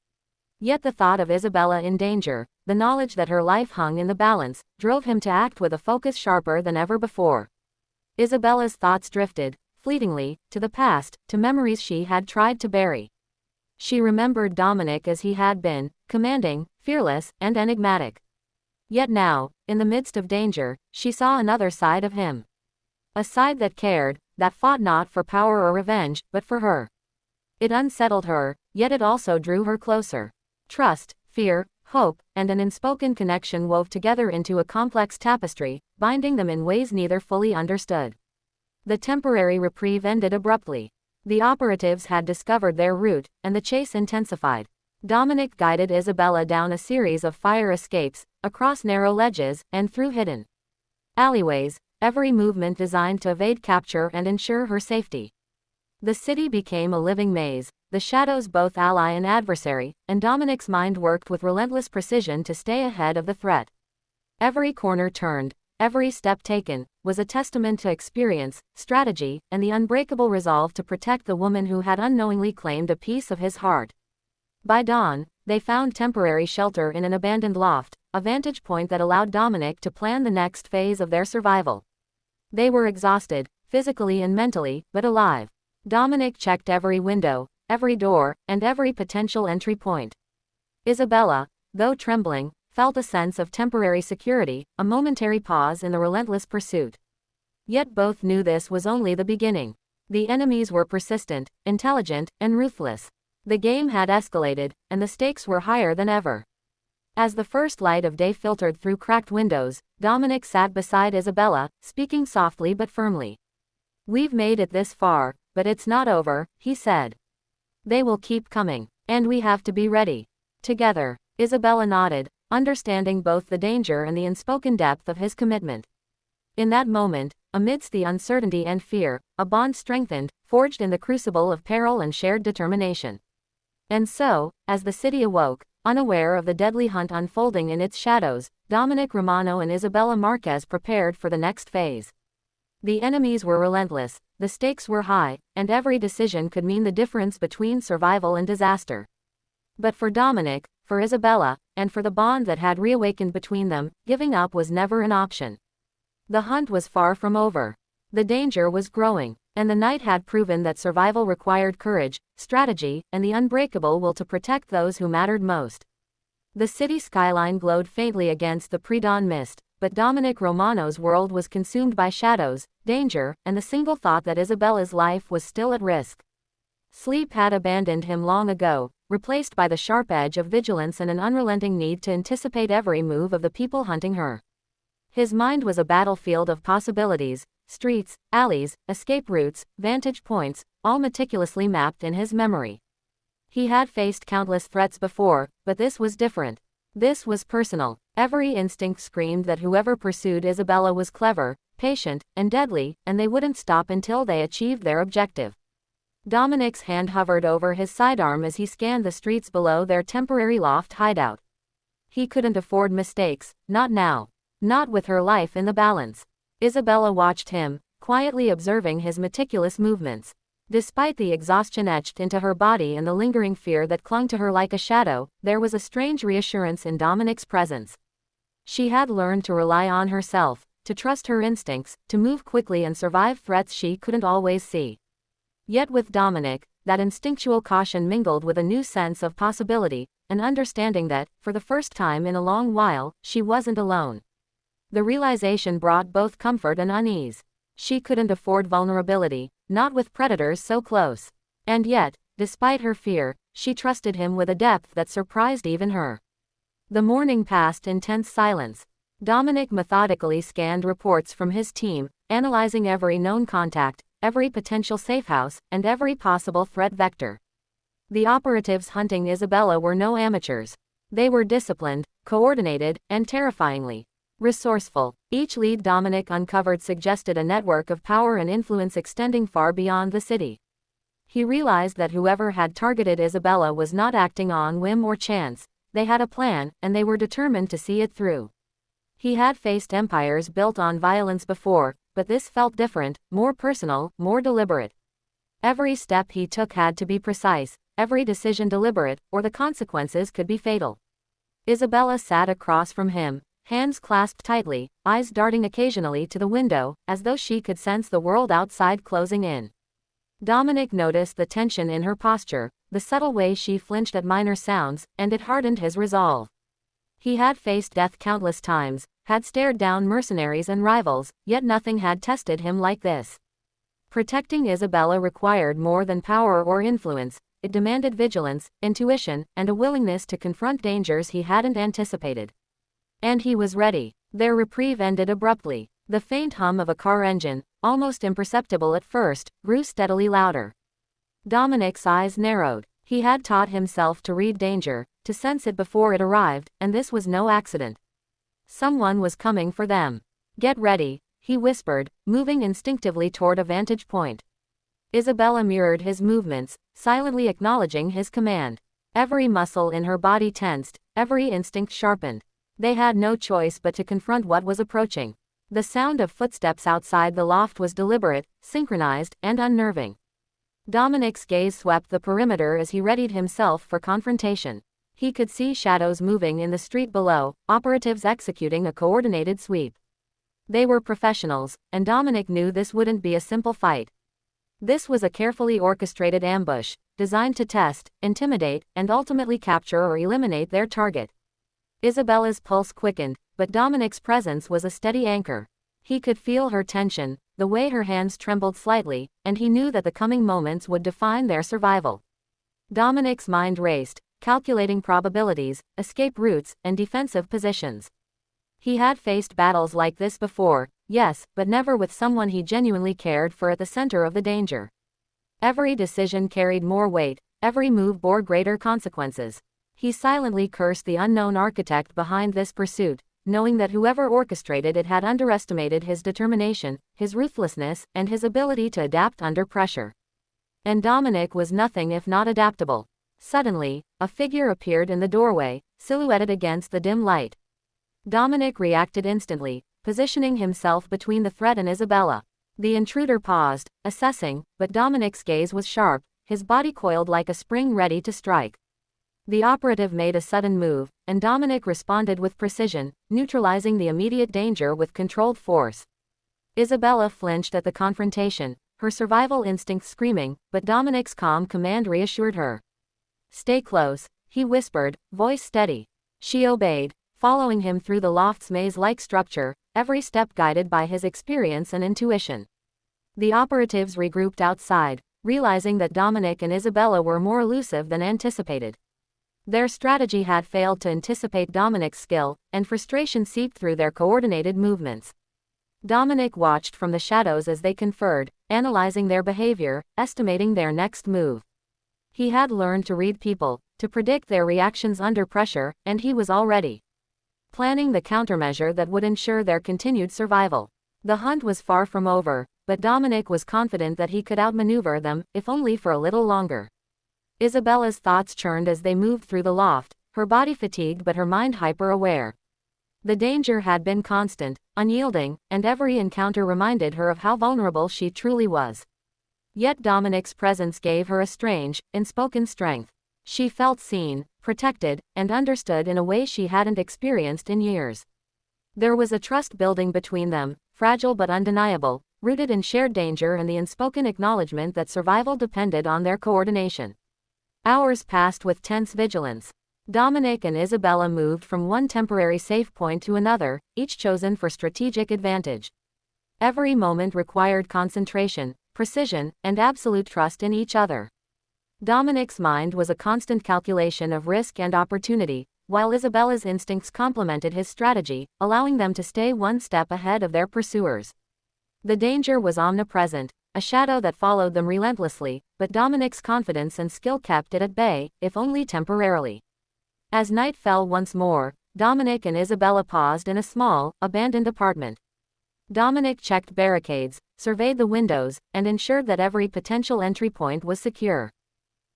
Yet the thought of Isabella in danger, the knowledge that her life hung in the balance, drove him to act with a focus sharper than ever before. Isabella's thoughts drifted, fleetingly, to the past, to memories she had tried to bury. She remembered Dominic as he had been, commanding, fearless, and enigmatic. Yet now, in the midst of danger, she saw another side of him. A side that cared, that fought not for power or revenge, but for her. It unsettled her, yet it also drew her closer. Trust, fear, hope, and an unspoken connection wove together into a complex tapestry, binding them in ways neither fully understood. The temporary reprieve ended abruptly. The operatives had discovered their route, and the chase intensified. Dominic guided Isabella down a series of fire escapes, across narrow ledges, and through hidden alleyways, every movement designed to evade capture and ensure her safety. The city became a living maze, the shadows both ally and adversary, and Dominic's mind worked with relentless precision to stay ahead of the threat. Every corner turned, every step taken, was a testament to experience, strategy, and the unbreakable resolve to protect the woman who had unknowingly claimed a piece of his heart. By dawn, they found temporary shelter in an abandoned loft, a vantage point that allowed Dominic to plan the next phase of their survival. They were exhausted, physically and mentally, but alive. Dominic checked every window, every door, and every potential entry point. Isabella, though trembling, felt a sense of temporary security, a momentary pause in the relentless pursuit. Yet both knew this was only the beginning. The enemies were persistent, intelligent, and ruthless. The game had escalated, and the stakes were higher than ever. As the first light of day filtered through cracked windows, Dominic sat beside Isabella, speaking softly but firmly. "We've made it this far, but it's not over," he said. "They will keep coming, and we have to be ready." Together, Isabella nodded, understanding both the danger and the unspoken depth of his commitment. In that moment, amidst the uncertainty and fear, a bond strengthened, forged in the crucible of peril and shared determination. And so, as the city awoke, unaware of the deadly hunt unfolding in its shadows, Dominic Romano and Isabella Marquez prepared for the next phase. The enemies were relentless, the stakes were high, and every decision could mean the difference between survival and disaster. But for Dominic, for Isabella, and for the bond that had reawakened between them, giving up was never an option. The hunt was far from over. The danger was growing, and the night had proven that survival required courage, strategy, and the unbreakable will to protect those who mattered most. The city skyline glowed faintly against the pre-dawn mist, but Dominic Romano's world was consumed by shadows, danger, and the single thought that Isabella's life was still at risk. Sleep had abandoned him long ago, replaced by the sharp edge of vigilance and an unrelenting need to anticipate every move of the people hunting her. His mind was a battlefield of possibilities, streets, alleys, escape routes, vantage points, all meticulously mapped in his memory. He had faced countless threats before, but this was different. This was personal. Every instinct screamed that whoever pursued Isabella was clever, patient, and deadly, and they wouldn't stop until they achieved their objective. Dominic's hand hovered over his sidearm as he scanned the streets below their temporary loft hideout. He couldn't afford mistakes, not now. Not with her life in the balance. Isabella watched him, quietly observing his meticulous movements. Despite the exhaustion etched into her body and the lingering fear that clung to her like a shadow, there was a strange reassurance in Dominic's presence. She had learned to rely on herself, to trust her instincts, to move quickly and survive threats she couldn't always see. Yet with Dominic, that instinctual caution mingled with a new sense of possibility, an understanding that, for the first time in a long while, she wasn't alone. The realization brought both comfort and unease. She couldn't afford vulnerability, not with predators so close. And yet, despite her fear, she trusted him with a depth that surprised even her. The morning passed in tense silence. Dominic methodically scanned reports from his team, analyzing every known contact, every potential safehouse, and every possible threat vector. The operatives hunting Isabella were no amateurs. They were disciplined, coordinated, and terrifyingly resourceful. Each lead Dominic uncovered suggested a network of power and influence extending far beyond the city. He realized that whoever had targeted Isabella was not acting on whim or chance. They had a plan, and they were determined to see it through. He had faced empires built on violence before, but this felt different, more personal, more deliberate. Every step he took had to be precise, every decision deliberate, or the consequences could be fatal. Isabella sat across from him, hands clasped tightly, eyes darting occasionally to the window, as though she could sense the world outside closing in. Dominic noticed the tension in her posture, the subtle way she flinched at minor sounds, and it hardened his resolve. He had faced death countless times, had stared down mercenaries and rivals, yet nothing had tested him like this. Protecting Isabella required more than power or influence, it demanded vigilance, intuition, and a willingness to confront dangers he hadn't anticipated. And he was ready. Their reprieve ended abruptly. The faint hum of a car engine, almost imperceptible at first, grew steadily louder. Dominic's eyes narrowed. He had taught himself to read danger, to sense it before it arrived, and this was no accident. Someone was coming for them. Get ready, he whispered, moving instinctively toward a vantage point. Isabella mirrored his movements, silently acknowledging his command. Every muscle in her body tensed, every instinct sharpened. They had no choice but to confront what was approaching. The sound of footsteps outside the loft was deliberate, synchronized, and unnerving. Dominic's gaze swept the perimeter as he readied himself for confrontation. He could see shadows moving in the street below, operatives executing a coordinated sweep. They were professionals, and Dominic knew this wouldn't be a simple fight. This was a carefully orchestrated ambush, designed to test, intimidate, and ultimately capture or eliminate their target. Isabella's pulse quickened, but Dominic's presence was a steady anchor. He could feel her tension, the way her hands trembled slightly, and he knew that the coming moments would define their survival. Dominic's mind raced, calculating probabilities, escape routes, and defensive positions. He had faced battles like this before, yes, but never with someone he genuinely cared for at the center of the danger. Every decision carried more weight, every move bore greater consequences. He silently cursed the unknown architect behind this pursuit, knowing that whoever orchestrated it had underestimated his determination, his ruthlessness, and his ability to adapt under pressure. And Dominic was nothing if not adaptable. Suddenly, a figure appeared in the doorway, silhouetted against the dim light. Dominic reacted instantly, positioning himself between the threat and Isabella. The intruder paused, assessing, but Dominic's gaze was sharp, his body coiled like a spring ready to strike. The operative made a sudden move, and Dominic responded with precision, neutralizing the immediate danger with controlled force. Isabella flinched at the confrontation, her survival instinct screaming, but Dominic's calm command reassured her. "Stay close," he whispered, voice steady. She obeyed, following him through the loft's maze-like structure, every step guided by his experience and intuition. The operatives regrouped outside, realizing that Dominic and Isabella were more elusive than anticipated. Their strategy had failed to anticipate Dominic's skill, and frustration seeped through their coordinated movements. Dominic watched from the shadows as they conferred, analyzing their behavior, estimating their next move. He had learned to read people, to predict their reactions under pressure, and he was already planning the countermeasure that would ensure their continued survival. The hunt was far from over, but Dominic was confident that he could outmaneuver them, if only for a little longer. Isabella's thoughts churned as they moved through the loft, her body fatigued but her mind hyper-aware. The danger had been constant, unyielding, and every encounter reminded her of how vulnerable she truly was. Yet Dominic's presence gave her a strange, unspoken strength. She felt seen, protected, and understood in a way she hadn't experienced in years. There was a trust building between them, fragile but undeniable, rooted in shared danger and the unspoken acknowledgement that survival depended on their coordination. Hours passed with tense vigilance. Dominic and Isabella moved from one temporary safe point to another, each chosen for strategic advantage. Every moment required concentration, precision, and absolute trust in each other. Dominic's mind was a constant calculation of risk and opportunity, while Isabella's instincts complemented his strategy, allowing them to stay one step ahead of their pursuers. The danger was omnipresent, a shadow that followed them relentlessly, but Dominic's confidence and skill kept it at bay, if only temporarily. As night fell once more, Dominic and Isabella paused in a small, abandoned apartment. Dominic checked barricades, surveyed the windows, and ensured that every potential entry point was secure.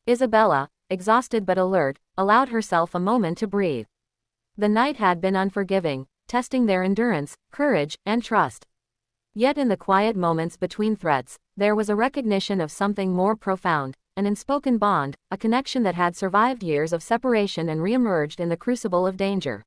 Isabella, exhausted but alert, allowed herself a moment to breathe. The night had been unforgiving, testing their endurance, courage, and trust. Yet in the quiet moments between threats, there was a recognition of something more profound, an unspoken bond, a connection that had survived years of separation and re-emerged in the crucible of danger.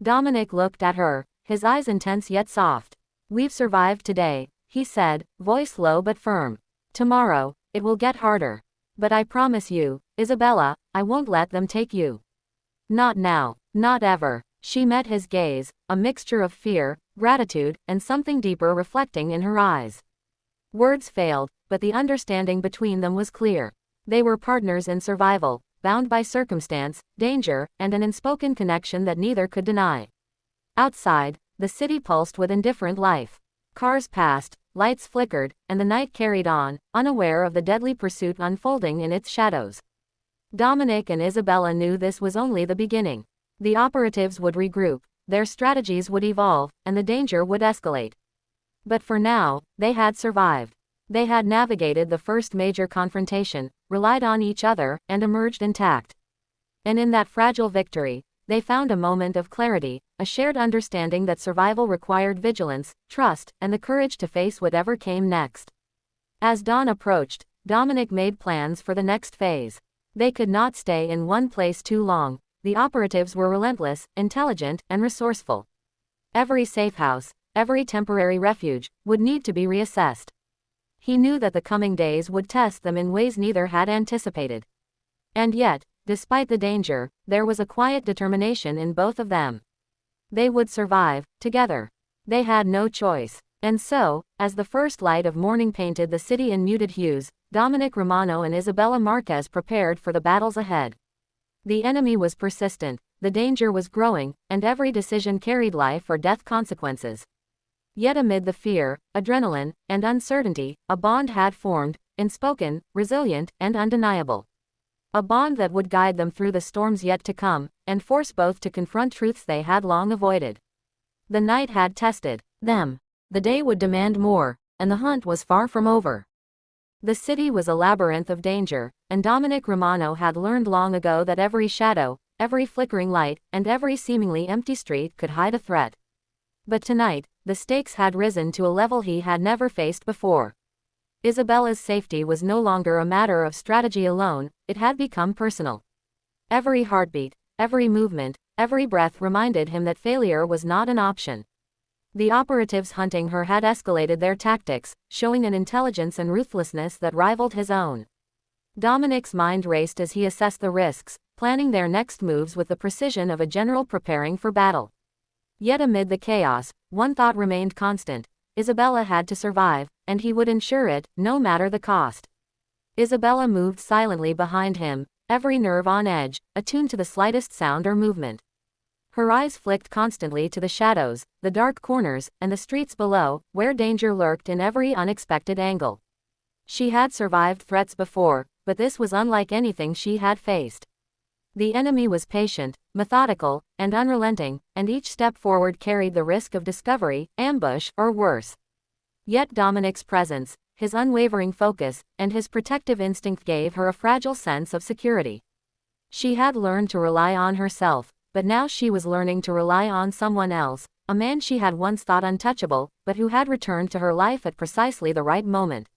Dominic looked at her, his eyes intense yet soft. "We've survived today," he said, voice low but firm. "Tomorrow, it will get harder. But I promise you, Isabella, I won't let them take you. Not now, not ever." She met his gaze, a mixture of fear, gratitude, and something deeper reflecting in her eyes. Words failed, but the understanding between them was clear. They were partners in survival, bound by circumstance, danger, and an unspoken connection that neither could deny. Outside, the city pulsed with indifferent life. Cars passed, lights flickered, and the night carried on, unaware of the deadly pursuit unfolding in its shadows. Dominic and Isabella knew this was only the beginning. The operatives would regroup, their strategies would evolve, and the danger would escalate. But for now, they had survived. They had navigated the first major confrontation, relied on each other, and emerged intact. And in that fragile victory, they found a moment of clarity, a shared understanding that survival required vigilance, trust, and the courage to face whatever came next. As dawn approached, Dominic made plans for the next phase. They could not stay in one place too long. The operatives were relentless, intelligent, and resourceful. Every safe house, every temporary refuge, would need to be reassessed. He knew that the coming days would test them in ways neither had anticipated. And yet, despite the danger, there was a quiet determination in both of them. They would survive, together. They had no choice. And so, as the first light of morning painted the city in muted hues, Dominic Romano and Isabella Marquez prepared for the battles ahead. The enemy was persistent, the danger was growing, and every decision carried life or death consequences. Yet amid the fear, adrenaline, and uncertainty, a bond had formed, unspoken, resilient, and undeniable. A bond that would guide them through the storms yet to come, and force both to confront truths they had long avoided. The night had tested them. The day would demand more, and the hunt was far from over. The city was a labyrinth of danger, and Dominic Romano had learned long ago that every shadow, every flickering light, and every seemingly empty street could hide a threat. But tonight, the stakes had risen to a level he had never faced before. Isabella's safety was no longer a matter of strategy alone, it had become personal. Every heartbeat, every movement, every breath reminded him that failure was not an option. The operatives hunting her had escalated their tactics, showing an intelligence and ruthlessness that rivaled his own. Dominic's mind raced as he assessed the risks, planning their next moves with the precision of a general preparing for battle. Yet amid the chaos, one thought remained constant: Isabella had to survive, and he would ensure it, no matter the cost. Isabella moved silently behind him, every nerve on edge, attuned to the slightest sound or movement. Her eyes flicked constantly to the shadows, the dark corners, and the streets below, where danger lurked in every unexpected angle. She had survived threats before, but this was unlike anything she had faced. The enemy was patient, methodical, and unrelenting, and each step forward carried the risk of discovery, ambush, or worse. Yet Dominic's presence, his unwavering focus, and his protective instinct gave her a fragile sense of security. She had learned to rely on herself, but now she was learning to rely on someone else, a man she had once thought untouchable, but who had returned to her life at precisely the right moment.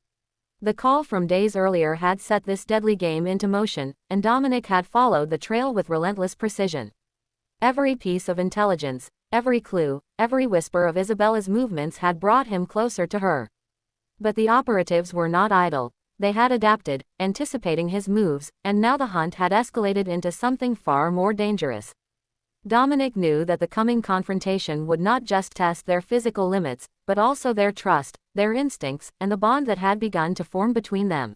The call from days earlier had set this deadly game into motion, and Dominic had followed the trail with relentless precision. Every piece of intelligence, Every clue, every whisper of Isabella's movements had brought him closer to her. But the operatives were not idle. They had adapted, anticipating his moves, and now the hunt had escalated into something far more dangerous. Dominic knew that the coming confrontation would not just test their physical limits, but also their trust, their instincts, and the bond that had begun to form between them.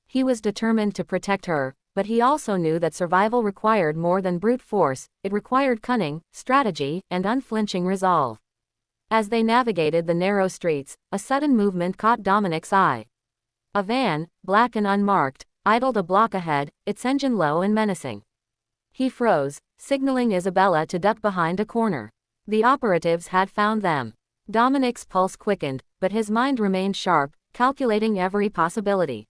He was determined to protect her, but he also knew that survival required more than brute force. It required cunning, strategy, and unflinching resolve. As they navigated the narrow streets, a sudden movement caught Dominic's eye. A van, black and unmarked, idled a block ahead, its engine low and menacing. He froze, signaling Isabella to duck behind a corner. The operatives had found them. Dominic's pulse quickened, but his mind remained sharp, calculating every possibility.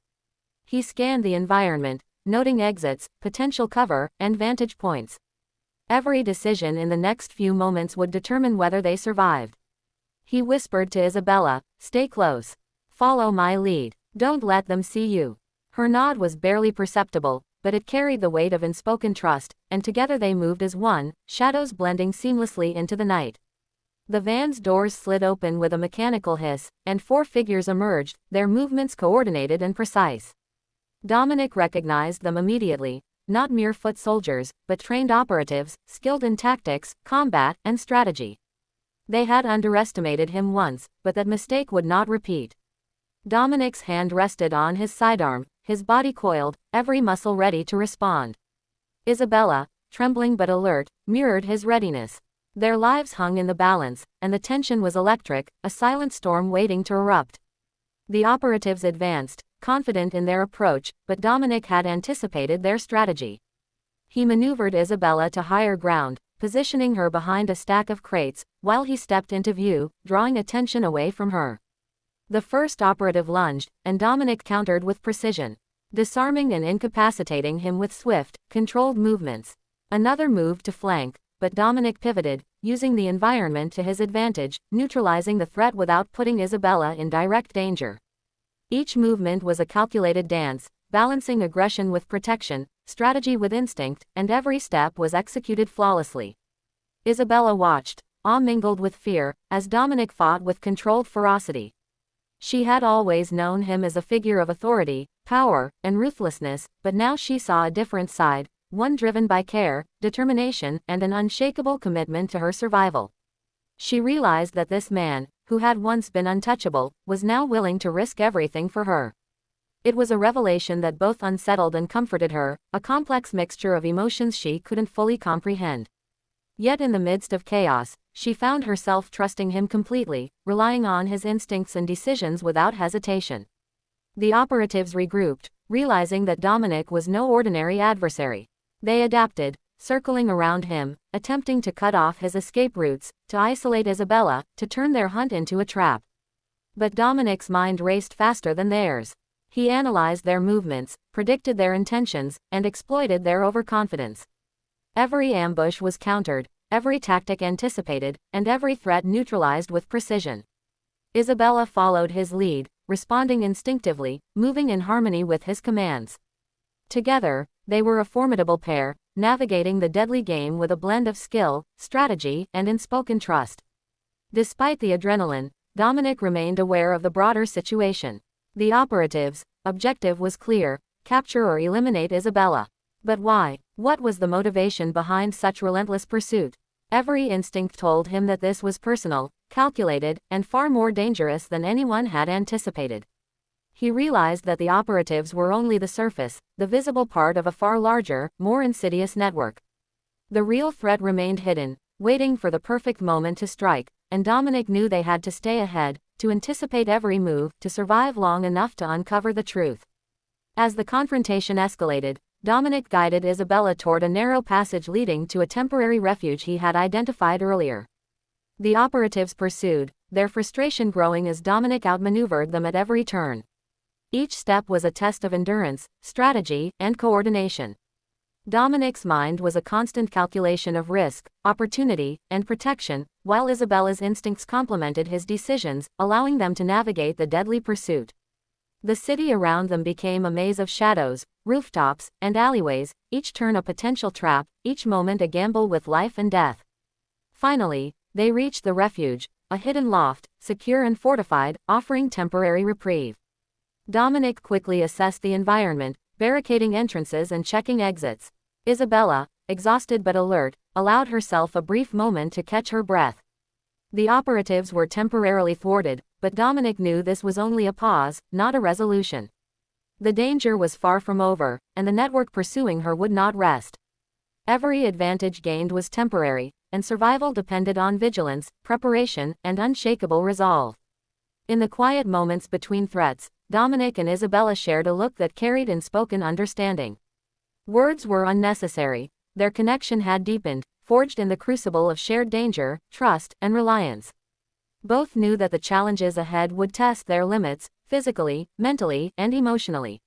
He scanned the environment, noting exits, potential cover, and vantage points. Every decision in the next few moments would determine whether they survived. He whispered to Isabella, "Stay close. Follow my lead. Don't let them see you." Her nod was barely perceptible, but it carried the weight of unspoken trust, and together they moved as one, shadows blending seamlessly into the night. The van's doors slid open with a mechanical hiss, and 4 figures emerged, their movements coordinated and precise. Dominic recognized them immediately, not mere foot soldiers, but trained operatives, skilled in tactics, combat, and strategy. They had underestimated him once, but that mistake would not repeat. Dominic's hand rested on his sidearm, his body coiled, every muscle ready to respond. Isabella, trembling but alert, mirrored his readiness. Their lives hung in the balance, and the tension was electric, a silent storm waiting to erupt. The operatives advanced, confident in their approach, but Dominic had anticipated their strategy. He maneuvered Isabella to higher ground, positioning her behind a stack of crates, while he stepped into view, drawing attention away from her. The first operative lunged, and Dominic countered with precision, disarming and incapacitating him with swift, controlled movements. Another moved to flank, but Dominic pivoted, using the environment to his advantage, neutralizing the threat without putting Isabella in direct danger. Each movement was a calculated dance, balancing aggression with protection, strategy with instinct, and every step was executed flawlessly. Isabella watched, awe mingled with fear, as Dominic fought with controlled ferocity. She had always known him as a figure of authority, power, and ruthlessness, but now she saw a different side, one driven by care, determination, and an unshakable commitment to her survival. She realized that this man, who had once been untouchable, was now willing to risk everything for her. It was a revelation that both unsettled and comforted her, a complex mixture of emotions she couldn't fully comprehend. Yet in the midst of chaos, she found herself trusting him completely, relying on his instincts and decisions without hesitation. The operatives regrouped, realizing that Dominic was no ordinary adversary. They adapted, circling around him, attempting to cut off his escape routes, to isolate Isabella, to turn their hunt into a trap. But Dominic's mind raced faster than theirs. He analyzed their movements, predicted their intentions, and exploited their overconfidence. Every ambush was countered, every tactic anticipated, and every threat neutralized with precision. Isabella followed his lead, responding instinctively, moving in harmony with his commands. Together, they were a formidable pair, navigating the deadly game with a blend of skill, strategy, and unspoken trust. Despite the adrenaline, Dominic remained aware of the broader situation. The operatives' objective was clear: capture or eliminate Isabella. But why? What was the motivation behind such relentless pursuit? Every instinct told him that this was personal, calculated, and far more dangerous than anyone had anticipated. He realized that the operatives were only the surface, the visible part of a far larger, more insidious network. The real threat remained hidden, waiting for the perfect moment to strike, and Dominic knew they had to stay ahead, to anticipate every move, to survive long enough to uncover the truth. As the confrontation escalated, Dominic guided Isabella toward a narrow passage leading to a temporary refuge he had identified earlier. The operatives pursued, their frustration growing as Dominic outmaneuvered them at every turn. Each step was a test of endurance, strategy, and coordination. Dominic's mind was a constant calculation of risk, opportunity, and protection, while Isabella's instincts complemented his decisions, allowing them to navigate the deadly pursuit. The city around them became a maze of shadows, rooftops, and alleyways, each turn a potential trap, each moment a gamble with life and death. Finally, They reached the refuge, a hidden loft, secure and fortified, offering temporary reprieve. Dominic quickly assessed the environment, barricading entrances and checking exits. Isabella, exhausted but alert, allowed herself a brief moment to catch her breath. The operatives were temporarily thwarted, but Dominic knew this was only a pause, not a resolution. The danger was far from over, and the network pursuing her would not rest. Every advantage gained was temporary, and survival depended on vigilance, preparation, and unshakable resolve. In the quiet moments between threats, Dominic and Isabella shared a look that carried unspoken understanding. Words were unnecessary. Their connection had deepened, forged in the crucible of shared danger, trust, and reliance. Both knew that the challenges ahead would test their limits, physically, mentally, and emotionally.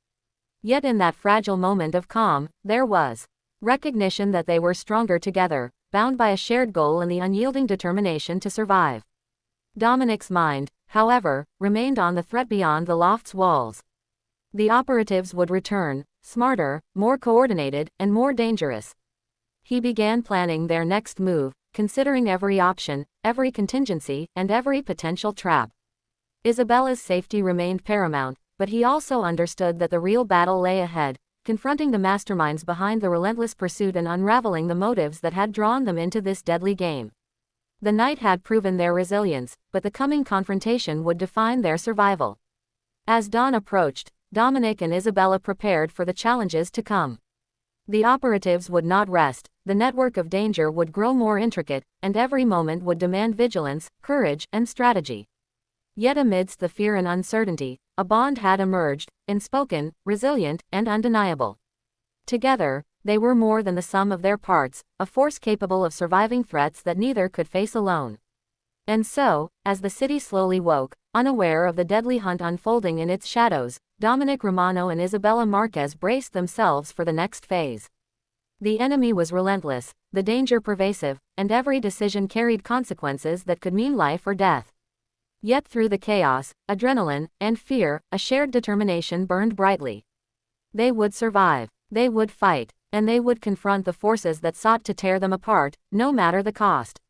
Yet in that fragile moment of calm, there was recognition that they were stronger together, bound by a shared goal and the unyielding determination to survive. Dominic's mind, however, remained on the threat beyond the loft's walls. The operatives would return, smarter, more coordinated, and more dangerous. He began planning their next move, considering every option, every contingency, and every potential trap. Isabella's safety remained paramount, but he also understood that the real battle lay ahead, confronting the masterminds behind the relentless pursuit and unraveling the motives that had drawn them into this deadly game. The night had proven their resilience, but the coming confrontation would define their survival. As dawn approached, Dominic and Isabella prepared for the challenges to come. The operatives would not rest, the network of danger would grow more intricate, and every moment would demand vigilance, courage, and strategy. Yet amidst the fear and uncertainty, a bond had emerged, unspoken, resilient, and undeniable. Together, they were more than the sum of their parts, a force capable of surviving threats that neither could face alone. And so, as the city slowly woke, unaware of the deadly hunt unfolding in its shadows, Dominic Romano and Isabella Marquez braced themselves for the next phase. The enemy was relentless, the danger pervasive, and every decision carried consequences that could mean life or death. Yet through the chaos, adrenaline, and fear, a shared determination burned brightly. They would survive, they would fight, and they would confront the forces that sought to tear them apart, no matter the cost.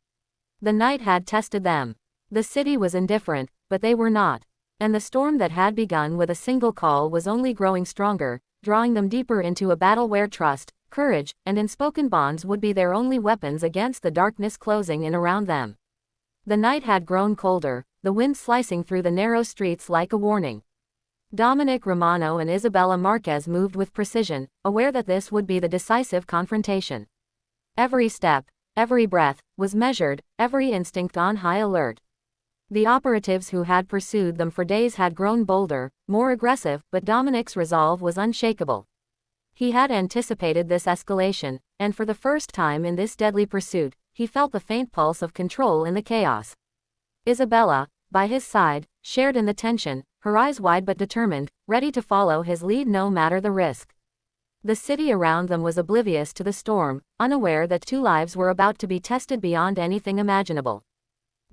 The night had tested them. The city was indifferent, but they were not. And the storm that had begun with a single call was only growing stronger, drawing them deeper into a battle where trust, courage, and unspoken bonds would be their only weapons against the darkness closing in around them. The night had grown colder, the wind slicing through the narrow streets like a warning. Dominic Romano and Isabella Marquez moved with precision, aware that this would be the decisive confrontation. Every step, every breath, was measured, every instinct on high alert. The operatives who had pursued them for days had grown bolder, more aggressive, but Dominic's resolve was unshakable. He had anticipated this escalation, and for the first time in this deadly pursuit, he felt the faint pulse of control in the chaos. Isabella, by his side, shared in the tension, her eyes wide but determined, ready to follow his lead no matter the risk. The city around them was oblivious to the storm, unaware that two lives were about to be tested beyond anything imaginable.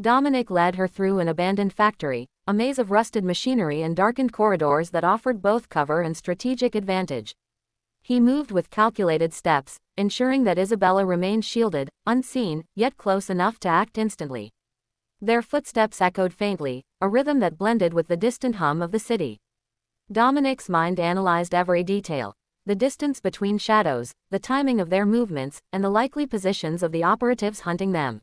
Dominic led her through an abandoned factory, a maze of rusted machinery and darkened corridors that offered both cover and strategic advantage. He moved with calculated steps, ensuring that Isabella remained shielded, unseen, yet close enough to act instantly. Their footsteps echoed faintly, a rhythm that blended with the distant hum of the city. Dominic's mind analyzed every detail: the distance between shadows, the timing of their movements, and the likely positions of the operatives hunting them.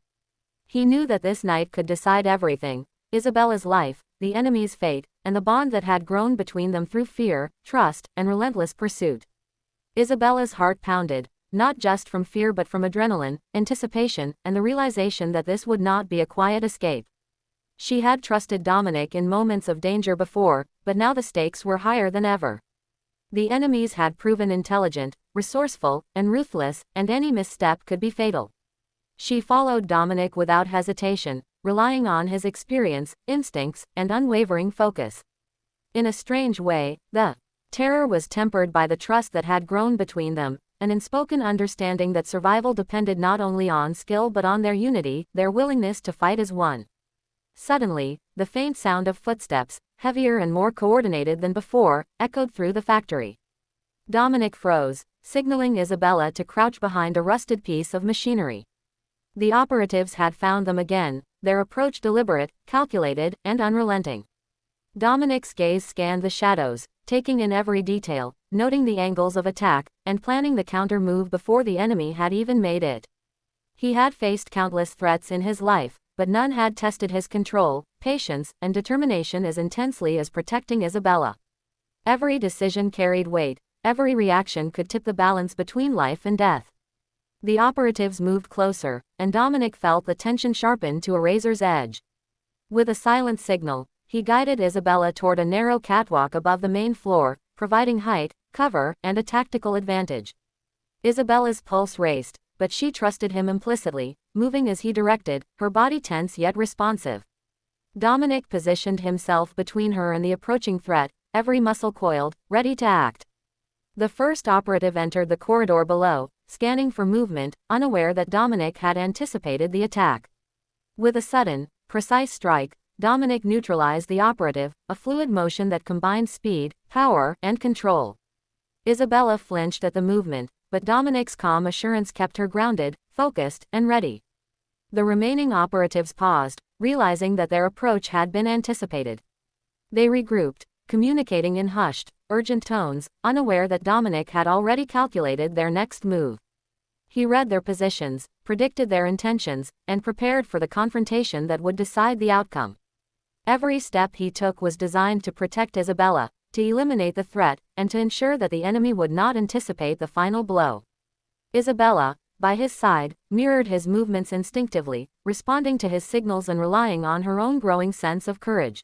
He knew that this night could decide everything: Isabella's life, the enemy's fate, and the bond that had grown between them through fear, trust, and relentless pursuit. Isabella's heart pounded, not just from fear but from adrenaline, anticipation, and the realization that this would not be a quiet escape. She had trusted Dominic in moments of danger before, but now the stakes were higher than ever. The enemies had proven intelligent, resourceful, and ruthless, and any misstep could be fatal. She followed Dominic without hesitation, relying on his experience, instincts, and unwavering focus. In a strange way, the terror was tempered by the trust that had grown between them, an unspoken understanding that survival depended not only on skill but on their unity, their willingness to fight as one. Suddenly, the faint sound of footsteps, heavier and more coordinated than before, echoed through the factory. Dominic froze, signaling Isabella to crouch behind a rusted piece of machinery. The operatives had found them again, their approach deliberate, calculated, and unrelenting. Dominic's gaze scanned the shadows, taking in every detail, noting the angles of attack, and planning the counter-move before the enemy had even made it. He had faced countless threats in his life, but none had tested his control, patience, and determination as intensely as protecting Isabella. Every decision carried weight, every reaction could tip the balance between life and death. The operatives moved closer, and Dominic felt the tension sharpen to a razor's edge. With a silent signal, he guided Isabella toward a narrow catwalk above the main floor, providing height, cover, and a tactical advantage. Isabella's pulse raced, but she trusted him implicitly, moving as he directed, her body tense yet responsive. Dominic positioned himself between her and the approaching threat, every muscle coiled, ready to act. The first operative entered the corridor below, scanning for movement, unaware that Dominic had anticipated the attack. With a sudden, precise strike, Dominic neutralized the operative, a fluid motion that combined speed, power, and control. Isabella flinched at the movement, but Dominic's calm assurance kept her grounded, focused, and ready. The remaining operatives paused, realizing that their approach had been anticipated. They regrouped, communicating in hushed, urgent tones, unaware that Dominic had already calculated their next move. He read their positions, predicted their intentions, and prepared for the confrontation that would decide the outcome. Every step he took was designed to protect Isabella, to eliminate the threat, and to ensure that the enemy would not anticipate the final blow. Isabella, by his side, mirrored his movements instinctively, responding to his signals and relying on her own growing sense of courage.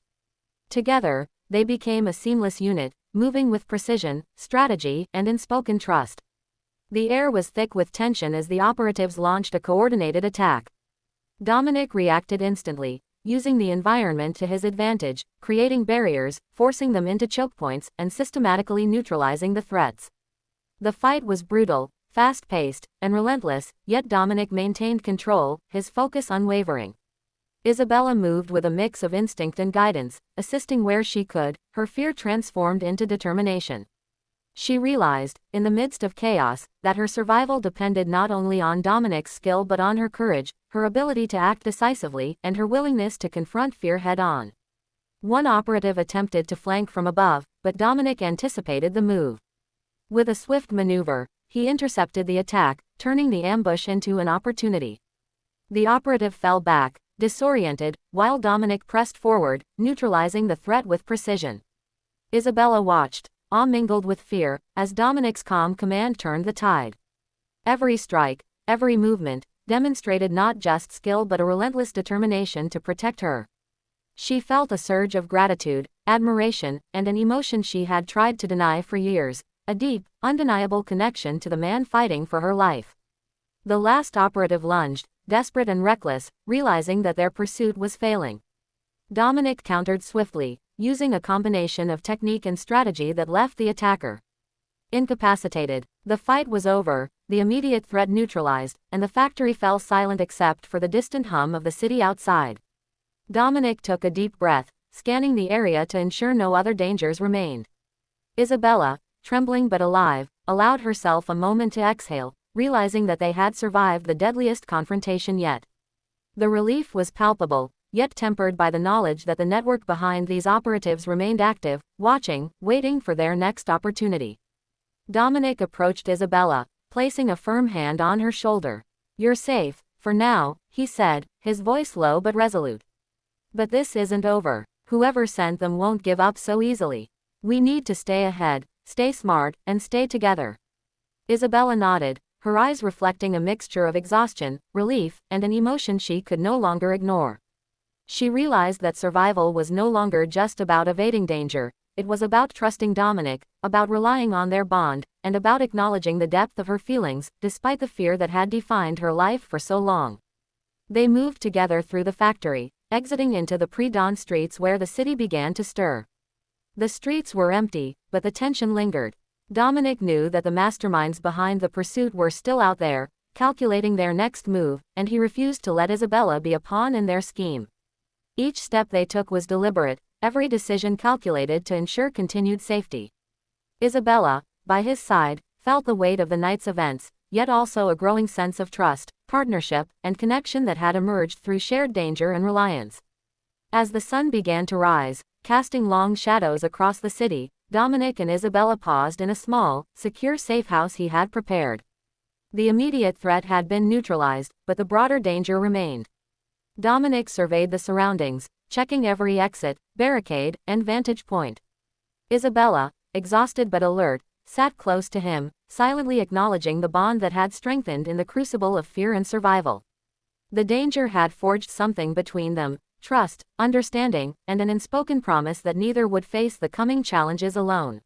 Together, they became a seamless unit, moving with precision, strategy, and unspoken trust. The air was thick with tension as the operatives launched a coordinated attack. Dominic reacted instantly, using the environment to his advantage, creating barriers, forcing them into choke points, and systematically neutralizing the threats. The fight was brutal, fast-paced, and relentless, yet Dominic maintained control, his focus unwavering. Isabella moved with a mix of instinct and guidance, assisting where she could, her fear transformed into determination. She realized, in the midst of chaos, that her survival depended not only on Dominic's skill but on her courage, her ability to act decisively, and her willingness to confront fear head-on. One operative attempted to flank from above, but Dominic anticipated the move. With a swift maneuver, he intercepted the attack, turning the ambush into an opportunity. The operative fell back, disoriented, while Dominic pressed forward, neutralizing the threat with precision. Isabella watched, awe mingled with fear, as Dominic's calm command turned the tide. Every strike, every movement, demonstrated not just skill but a relentless determination to protect her. She felt a surge of gratitude, admiration, and an emotion she had tried to deny for years, a deep, undeniable connection to the man fighting for her life. The last operative lunged, desperate and reckless, realizing that their pursuit was failing. Dominic countered swiftly, using a combination of technique and strategy that left the attacker incapacitated. The fight was over, the immediate threat neutralized, and the factory fell silent except for the distant hum of the city outside. Dominic took a deep breath, scanning the area to ensure no other dangers remained. Isabella, trembling but alive, allowed herself a moment to exhale, realizing that they had survived the deadliest confrontation yet. The relief was palpable, yet tempered by the knowledge that the network behind these operatives remained active, watching, waiting for their next opportunity. Dominic approached Isabella, placing a firm hand on her shoulder. "You're safe, for now," he said, his voice low but resolute. "But this isn't over. Whoever sent them won't give up so easily. We need to stay ahead, stay smart, and stay together." Isabella nodded, her eyes reflecting a mixture of exhaustion, relief, and an emotion she could no longer ignore. She realized that survival was no longer just about evading danger, it was about trusting Dominic, about relying on their bond, and about acknowledging the depth of her feelings, despite the fear that had defined her life for so long. They moved together through the factory, exiting into the pre-dawn streets where the city began to stir. The streets were empty, but the tension lingered. Dominic knew that the masterminds behind the pursuit were still out there, calculating their next move, and he refused to let Isabella be a pawn in their scheme. Each step they took was deliberate, every decision calculated to ensure continued safety. Isabella, by his side, felt the weight of the night's events, yet also a growing sense of trust, partnership, and connection that had emerged through shared danger and reliance. As the sun began to rise, casting long shadows across the city, Dominic and Isabella paused in a small, secure safe house he had prepared. The immediate threat had been neutralized, but the broader danger remained. Dominic surveyed the surroundings, checking every exit, barricade, and vantage point. Isabella, exhausted but alert, sat close to him, silently acknowledging the bond that had strengthened in the crucible of fear and survival. The danger had forged something between them: trust, understanding, and an unspoken promise that neither would face the coming challenges alone.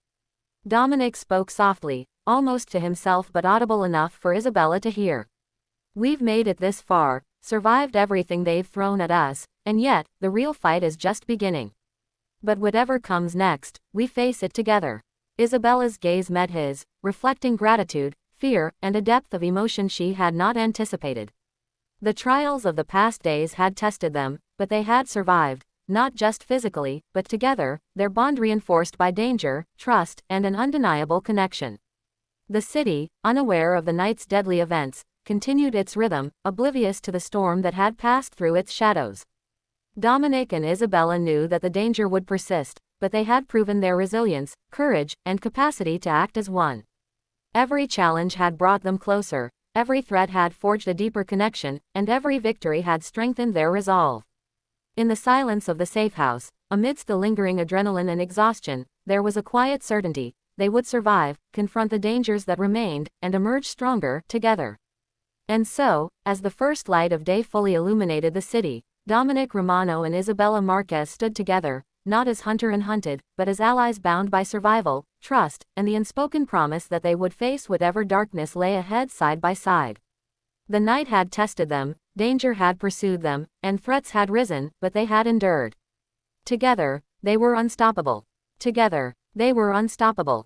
Dominic spoke softly, almost to himself but audible enough for Isabella to hear. "We've made it this far, survived everything they've thrown at us, and yet, the real fight is just beginning. But whatever comes next, we face it together." Isabella's gaze met his, reflecting gratitude, fear, and a depth of emotion she had not anticipated. The trials of the past days had tested them, but they had survived, not just physically, but together, their bond reinforced by danger, trust, and an undeniable connection. The city, unaware of the night's deadly events, continued its rhythm, oblivious to the storm that had passed through its shadows. Dominic and Isabella knew that the danger would persist, but they had proven their resilience, courage, and capacity to act as one. Every challenge had brought them closer, every threat had forged a deeper connection, and every victory had strengthened their resolve. In the silence of the safe house, amidst the lingering adrenaline and exhaustion, there was a quiet certainty: they would survive, confront the dangers that remained, and emerge stronger, together. And so, as the first light of day fully illuminated the city, Dominic Romano and Isabella Marquez stood together, not as hunter and hunted, but as allies bound by survival, trust, and the unspoken promise that they would face whatever darkness lay ahead side by side. The night had tested them, danger had pursued them, and threats had risen, but they had endured. Together, they were unstoppable. Together, they were unstoppable.